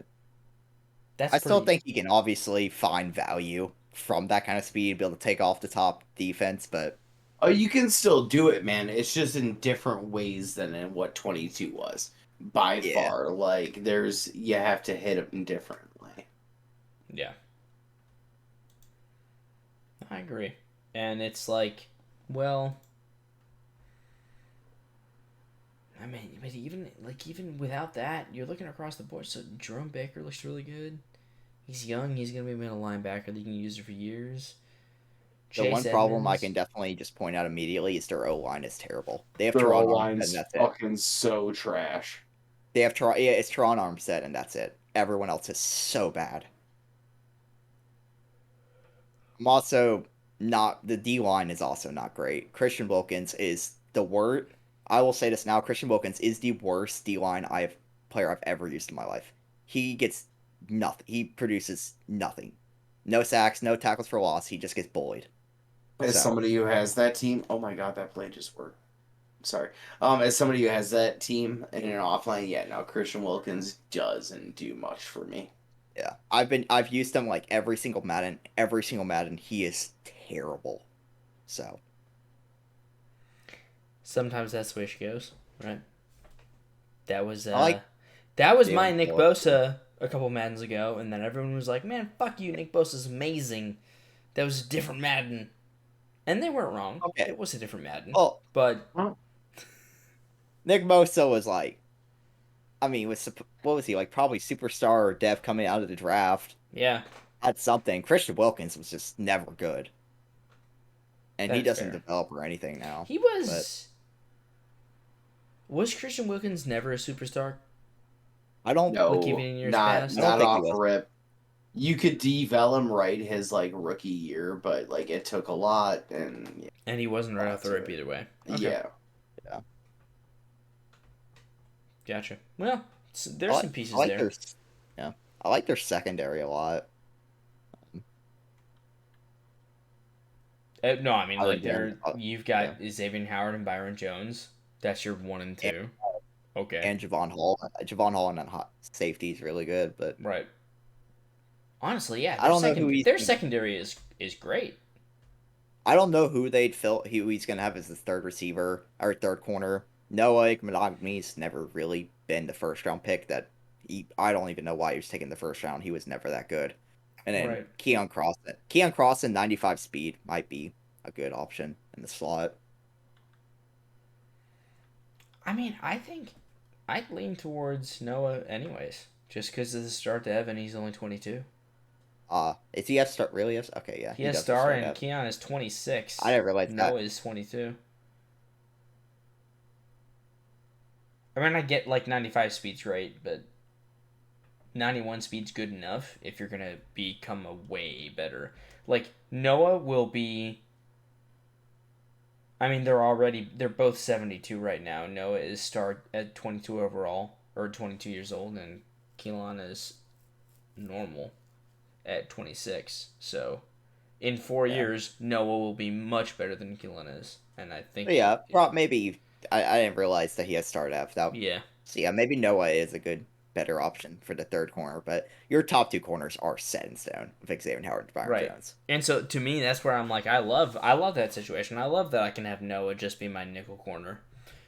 That's I still think he can obviously find value from that kind of speed, be able to take off the top defense, but Oh, you can still do it, man. It's just in different ways than in what 22 was. By Yeah. far. Like, you have to hit him differently. Yeah. I agree. And it's like, well, I mean, but even without that, you're looking across the board. So Jerome Baker looks really good. He's young. He's gonna be a middle linebacker that you can use it for years. the one Chase problem I Edmonds. can definitely just point out immediately is their O-line is terrible. They have Their Teron Armstead, line's and that's it. fucking so trash. They have it's Teron Armstead, and that's it. Everyone else is so bad. I'm also not the D line is also not great. Christian Wilkins is the worst. I will say this now: Christian Wilkins is the worst D line player I've ever used in my life. He gets nothing. He produces nothing. No sacks, no tackles for loss. He just gets bullied. As somebody who has that team, oh my god, that play just worked. Sorry. As somebody who has that team in an offline, yeah, no, Christian Wilkins doesn't do much for me. Yeah, I've used him like every single Madden. Every single Madden, he is terrible. So Sometimes that's the way she goes, right? That was like that was Jalen my Nick Phillips. Bosa a couple Maddens ago, and then everyone was like, "Man, fuck you, Nick Bosa's amazing." That was a different Madden, and they weren't wrong. Okay. It was a different Madden, well, but Nick Bosa was like, I mean, what was he like? Probably superstar or dev coming out of the draft. yeah, had something. Christian Wilkins was just never good, and he That's doesn't fair. develop or anything now. He was Christian Wilkins never a superstar? I don't. Like even No, in years not past? I don't not think he off was. rip. You could devel him right his like rookie year, but like it took a lot, and yeah, And he wasn't right off the to rip it. either way. Okay. Yeah. Gotcha. Well, there's I some like, pieces I like there. their. Yeah, I like their secondary a lot. No, I mean Howard like Jones, you've yeah, got Xavier Howard and Byron Jones. That's your 1 and and, 2. Okay. and Javon Hall. Javon Hall and then safety is really good, but Right. Honestly, yeah, I don't know who their secondary is great. I don't know who they'd fill. Who he's gonna have as his third receiver or third corner. Noah Monogami's never really been the first round pick. I don't even know why he was taking the first round. He was never that good. And then Right. Keon Cross and 95 speed might be a good option in the slot. I mean, I think I'd lean towards Noah anyways, just because of the start to Evan. He's only 22. Is he have start really? Okay, yeah, He has does star, start and at. Keon is 26. I didn't realize Noah that. is 22. I mean, I get like 95 speed's great, but 91 speed's good enough if you're gonna become a way better. Like Noah will be. I mean, they're both 72 right now. Noah is start at 22 overall or 22 years old, and Keelan is normal at 26. So in 4 years, Noah will be much better than Keelan is, and I think But yeah, maybe I didn't realize that he has start at that. yeah. So yeah, maybe Noah is a better option for the third corner, but your top two corners are set in stone with Xavier Howard and Byron Right. Jones. And so to me, that's where I'm like, I love that situation. I love that I can have Noah just be my nickel corner.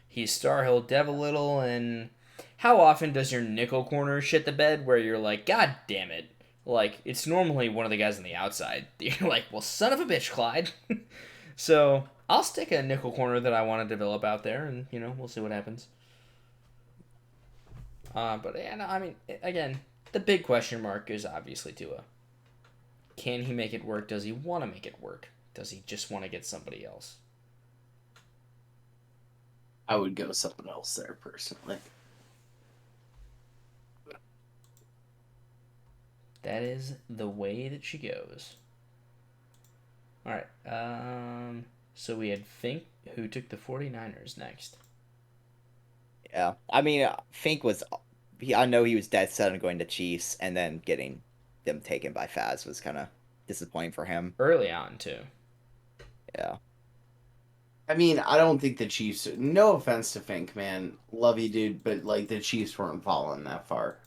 He's star, he'll dev a little, and how often does your nickel corner shit the bed where you're like, God damn it? Like, it's normally one of the guys on the outside. You're like, well, son of a bitch, Clyde. So I'll stick a nickel corner that I want to develop out there, and we'll see what happens. But yeah, no, I mean, again, the big question mark is obviously Tua. Can he make it work? Does he want to make it work? Does he just want to get somebody else? I would go someone else there personally. That is the way that she goes. All right. So we had Fink, who took the 49ers next. Yeah, I mean, Fink was. I know he was dead set on going to Chiefs, and then getting them taken by Faz was kind of disappointing for him. Early on, too. Yeah. I mean, I don't think the Chiefs. No offense to Fink, man, love you, dude, but like the Chiefs weren't falling that far.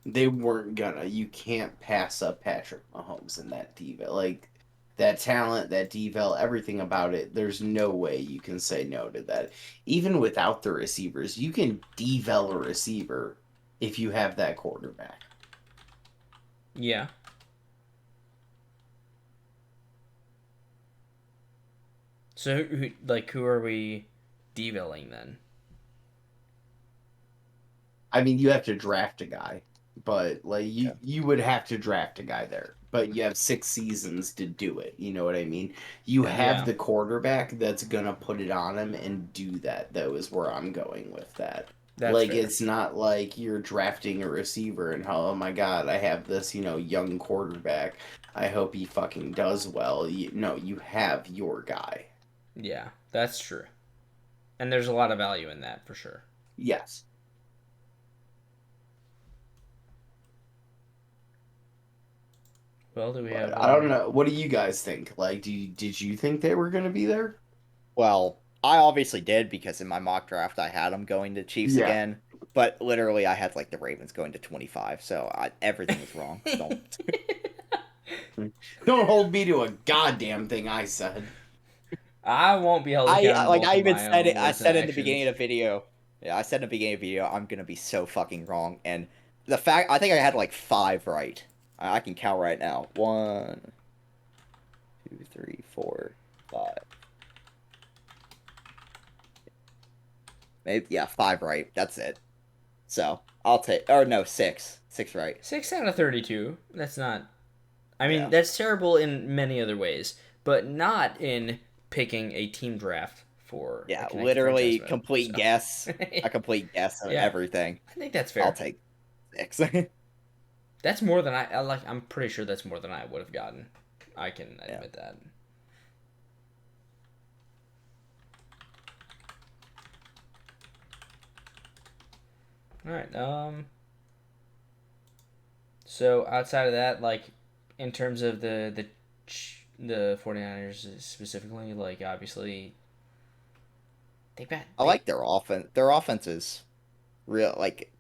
They weren't gonna. You can't pass up Patrick Mahomes in that devel. Like that talent, that devel, everything about it. There's no way you can say no to that. Even without the receivers, you can devel a receiver if you have that quarterback. Yeah. So, who are we deviling then? I mean, you have to draft a guy, but like you would have to draft a guy there. But you have 6 seasons to do it. You know what I mean? You have the quarterback that's gonna put it on him and do that. That was where I'm going with that. That's like fair. It's not like you're drafting a receiver and oh my god, I have this young quarterback. I hope he fucking does well. No, you have your guy. Yeah, that's true. And there's a lot of value in that for sure. Yes. Well, do we have? I don't know. What do you guys think? Like, did you think they were gonna be there? Well, I obviously did because in my mock draft I had them going to Chiefs Yeah. again, but literally I had like the Ravens going to 25, so everything was wrong. Don't hold me to a goddamn thing I said. I won't be held accountable. I even for my said own it. I words said and in the actions. beginning of the video. Yeah, I said in the beginning of the video I'm gonna be so fucking wrong, and the fact I think I had like 5 right. I can count right now. 1, 2, 3, 4, 5. Maybe 5 right. That's it. So I'll take, or no, 6 right. 6 out of 32. That's not I mean, Yeah. that's terrible in many other ways, but not in picking a team draft for a Yeah, connected franchise literally mode. complete So, guess, a complete guess of yeah, everything. I think that's I'll fair. take 6. That's more than I like. I'm pretty sure that's more than I would have gotten. I can Yeah. admit that. All right. So outside of that, like, in terms of the 49ers specifically, like, obviously they got I like their offense. Their offense is real, like,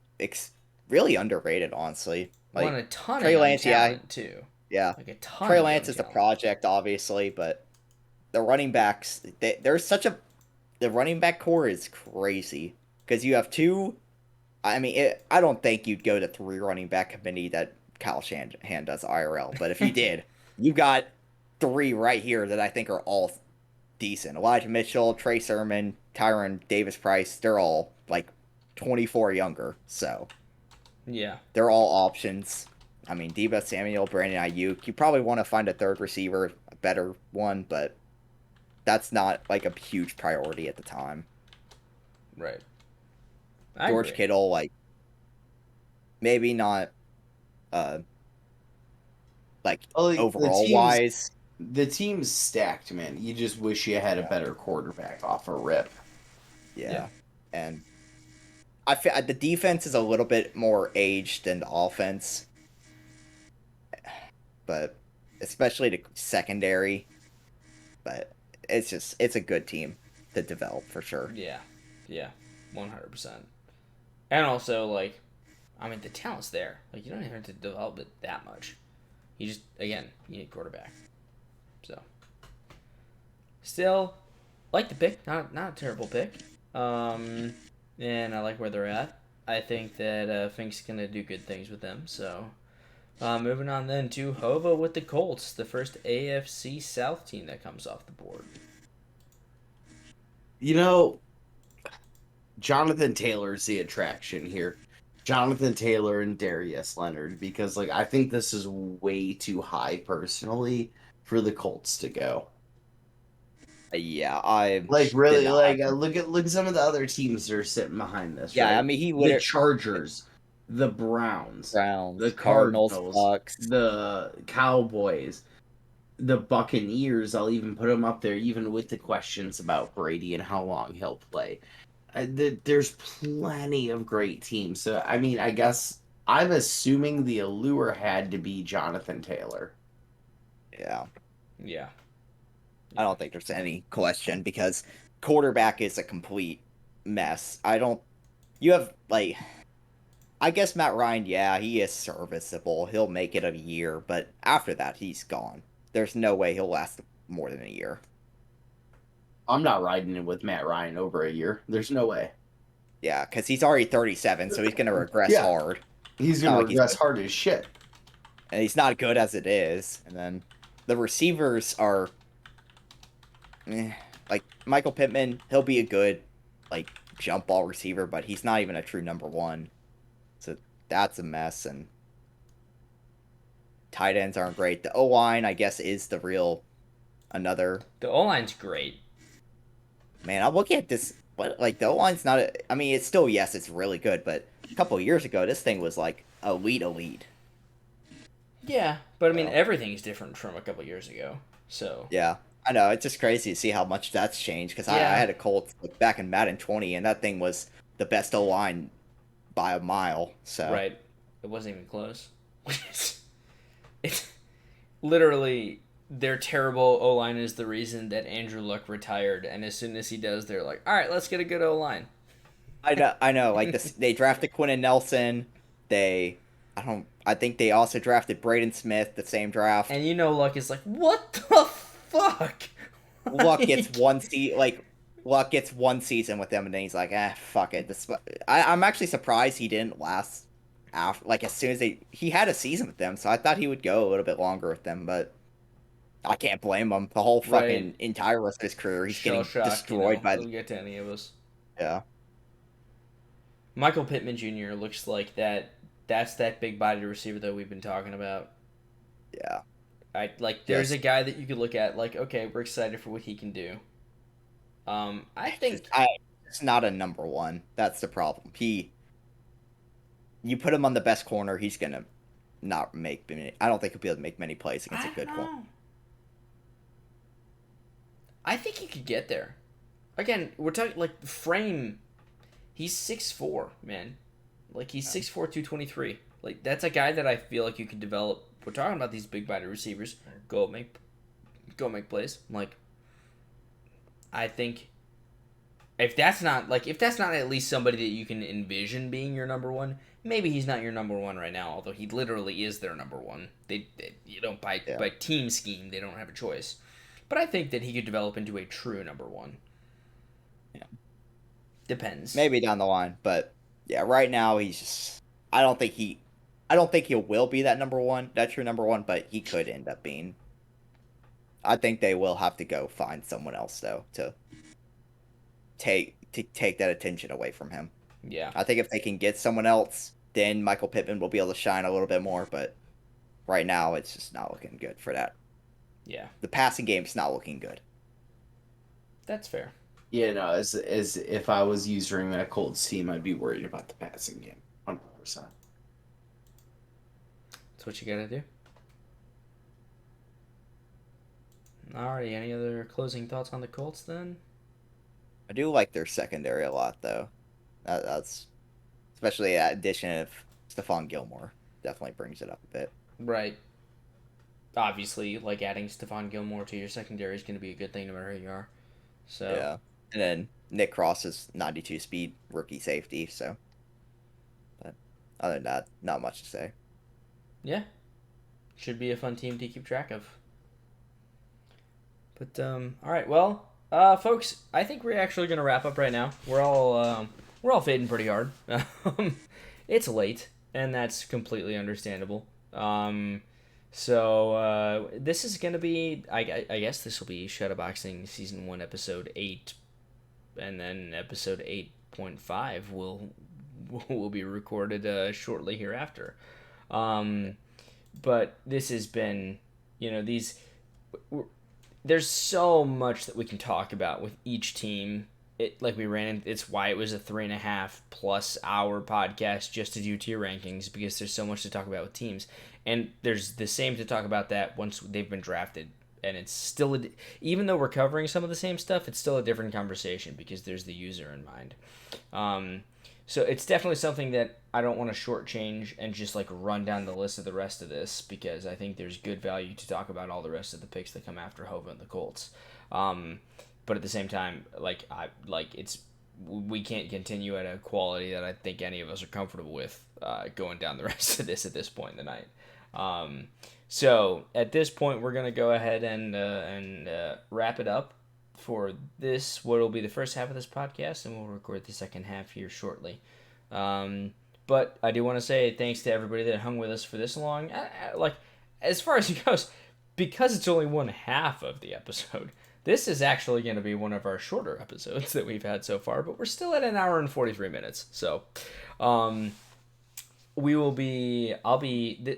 really underrated, honestly. won Like a ton of Trey young Lance, yeah, talent too. yeah. Like a ton Trey of Lance young is a talent. project, obviously, but the running backs, there's such a the running back core is crazy because you have two. I mean, I don't think you'd go to 3 running back committee that Kyle Shanahan does IRL, but if you did, you got 3 right here that I think are all decent. Elijah Mitchell, Trey Sermon, Tyron Davis Price, they're all like 24 younger, so Yeah. they're all options. I mean, Debo Samuel, Brandon Ayuk. You probably want to find a third receiver, a better one, but that's not like a huge priority at the time. Right. I George agree. Kittle, like maybe not uh like Well, like, overall wise. the team's stacked, man. You just wish you had a better quarterback off a rip. Yeah. And I feel the defense is a little bit more aged than the offense, but especially the secondary. But it's a good team to develop for sure. Yeah. Yeah. 100%. And also, like, I mean, the talent's there. Like, you don't even have to develop it that much. You just, again, you need quarterback. So, still, like the pick. Not a terrible pick. And I like where they're at. I think that Fink's gonna do good things with them. So, moving on then to Hova with the Colts, the first AFC South team that comes off the board. You know, Jonathan Taylor's the attraction here. Jonathan Taylor and Darius Leonard, because like I think this is way too high personally for the Colts to go. Yeah, I Like did really, not have like him. look at some of the other teams that are sitting behind this, Yeah, I right? mean he The literally Chargers, the Browns, the Browns, Cardinals, Cardinals, Bucks. the Cowboys, the Buccaneers. I'll even put them up there, even with the questions about Brady and how long he'll play. There's plenty of great teams. So I mean, I guess I'm assuming the allure had to be Jonathan Taylor. Yeah. Yeah. I don't think there's any question because quarterback is a complete mess. I don't. You have like, I guess Matt Ryan. Yeah, he is serviceable. He'll make it a year, but after that, he's gone. There's no way he'll last more than a year. I'm not riding it with Matt Ryan over a year. There's no way. Yeah, because he's already 37, so he's gonna regress Yeah. hard. He's Not gonna like he's regress good. hard as shit. And he's not good as it is. And then the receivers are, like Michael Pittman. He'll be a good like jump ball receiver, but he's not even a true number one. So that's a mess. And tight ends aren't great. The O line, I guess, is the real another. The O line's great. Man, I'm looking at this. But like the O line's not. I mean, it's still yes, it's really good. But a couple of years ago, this thing was like elite. Yeah, but I mean, So, everything's different from a couple years ago. So, yeah, I know. It's just crazy to see how much that's changed. Because I Yeah. had a Colts back in Madden 20, and that thing was the best O line by a mile. So right, it wasn't even close. It's literally their terrible O line is the reason that Andrew Luck retired, and as soon as he does, they're like, "All right, let's get a good O line." I know. Like this, they drafted Quentin Nelson. They, I don't. I think they also drafted Braden Smith the same draft. And you know, Luck is like, "What the fuck?" Luck gets Luck gets one season with them, and then he's like, fuck it. I'm actually surprised he didn't last after, like, as soon as he had a season with them, so I thought he would go a little bit longer with them, but I can't blame him. The whole fucking Right. entire rest of his career, he's Shell getting shock, destroyed by Doesn't get to any of us. yeah. Michael Pittman Jr. looks like that. That's that big bodied receiver that we've been talking about. Yeah. There's Just a guy that you could look at like, okay, we're excited for what he can do. I think it's not a number one. That's the problem. You put him on the best corner, he's gonna not make many. I don't think he'll be able to make many plays against I a don't good corner. know. I think he could get there. Again, we're talking like frame. He's 6'4", man. Like he's 6'4", 223. Like that's a guy that I feel like you could develop. We're talking about these big body receivers. Go make plays. Like I think if that's not at least somebody that you can envision being your number one, maybe he's not your number one right now. Although he literally is their number one. They you know by team scheme they don't have a choice. But I think that he could develop into a true number one. Yeah. Depends. Maybe down the line, but yeah, right now he's just. I don't think he will be that number one, that true number one, but he could end up being. I think they will have to go find someone else though to take that attention away from him. Yeah. I think if they can get someone else, then Michael Pittman will be able to shine a little bit more. But right now, it's just not looking good for that. Yeah. The passing game's not looking good. That's fair. Yeah, no, as if I was using that Colts team, I'd be worried about the passing game, 100%. That's what you gotta do. Alrighty, any other closing thoughts on the Colts then? I do like their secondary a lot, though. That's especially that addition of Stephon Gilmore definitely brings it up a bit. Right. Obviously, like adding Stephon Gilmore to your secondary is going to be a good thing no matter who you are. So Yeah, and then Nick Cross is 92 speed rookie safety. So, but other than that, not much to say. Yeah, should be a fun team to keep track of. But all right, well, folks, I think we're actually going to wrap up right now. We're all fading pretty hard. It's late, and that's completely understandable. So this is gonna be, I guess this will be Shadowboxing Season 1, Episode 8, and then Episode 8.5 will be recorded shortly hereafter. But this has been, there's so much that we can talk about with each team. It's why it was a 3.5+ hour podcast just to do tier rankings, because there's so much to talk about with teams, and there's the same to talk about that once they've been drafted, and it's still even though we're covering some of the same stuff, it's still a different conversation because there's the user in mind. So it's definitely something that I don't want to shortchange and just like run down the list of the rest of this, because I think there's good value to talk about all the rest of the picks that come after Hova and the Colts. But at the same time, we can't continue at a quality that I think any of us are comfortable with going down the rest of this at this point in the night. So at this point, we're gonna go ahead and wrap it up for this, what will be the first half of this podcast, and we'll record the second half here shortly. But I do want to say thanks to everybody that hung with us for this long. As far as it goes, because it's only one half of the episode, this is actually going to be one of our shorter episodes that we've had so far, but we're still at 1 hour and 43 minutes. So,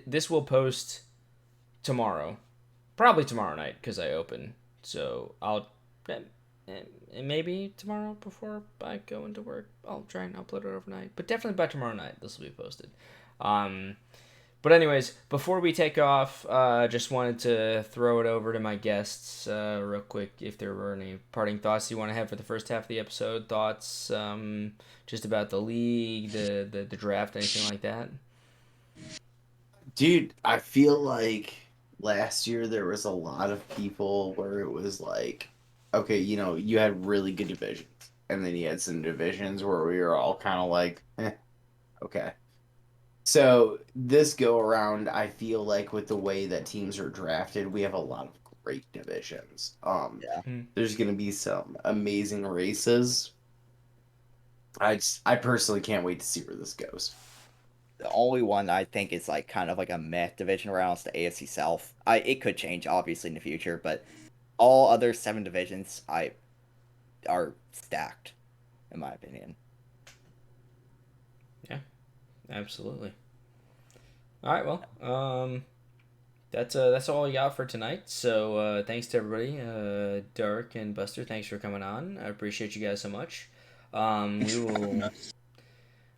this will post tomorrow, probably tomorrow night, because I open. So maybe tomorrow before I go into work, I'll try and upload it overnight, but definitely by tomorrow night, this will be posted. But anyways, before we take off, just wanted to throw it over to my guests real quick. If there were any parting thoughts you want to have for the first half of the episode, thoughts just about the league, the draft, anything like that. Dude, I feel like last year there was a lot of people where it was like, okay, you had really good divisions, and then you had some divisions where we were all kind of like, okay. So this go around, I feel like with the way that teams are drafted, we have a lot of great divisions. Yeah. There's gonna be some amazing races. I personally can't wait to see where this goes. The only one I think is like kind of like a meh division round is the AFC South. It could change obviously in the future, but all other 7 divisions are stacked, in my opinion. Yeah, absolutely. All right, well, that's all we got for tonight. So thanks to everybody, Dark and Buster. Thanks for coming on. I appreciate you guys so much.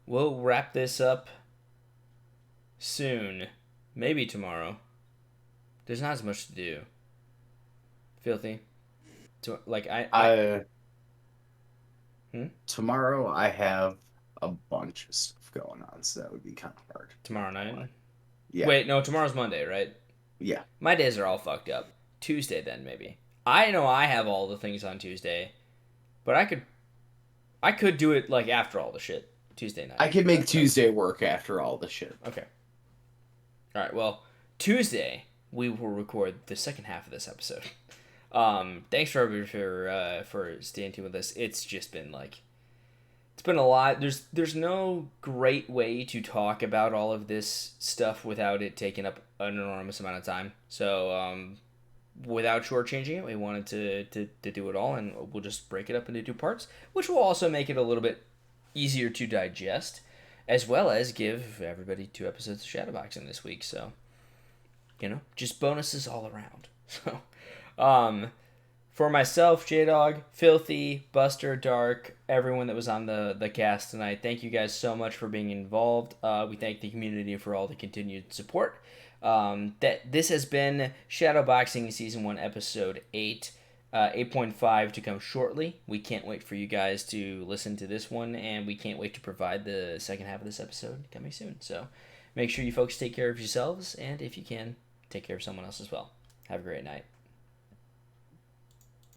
We'll wrap this up soon, maybe tomorrow. There's not as much to do. Filthy. Tomorrow I have a bunch of stuff going on, so that would be kind of hard. Tomorrow night? Yeah. Wait, no, tomorrow's Monday, right? Yeah. My days are all fucked up. Tuesday then, maybe. I know I have all the things on Tuesday, but I could do it like after all the shit Tuesday night. I could make Tuesday work after all the shit. Okay. All right. Well, Tuesday we will record the second half of this episode. Thanks for everybody for staying tuned with us. It's just been it's been a lot. There's no great way to talk about all of this stuff without it taking up an enormous amount of time. So without shortchanging it, we wanted to do it all, and we'll just break it up into 2 parts, which will also make it a little bit easier to digest, as well as give everybody 2 episodes of Shadowboxing this week. So, just bonuses all around. So, for myself, J-Dog, Filthy, Buster, Dark, everyone that was on the cast tonight, thank you guys so much for being involved. We thank the community for all the continued support. This has been Shadowboxing Season 1, Episode 8. 8.5 to come shortly. We can't wait for you guys to listen to this one, and we can't wait to provide the second half of this episode coming soon. So make sure you folks take care of yourselves, and if you can, take care of someone else as well. Have a great night.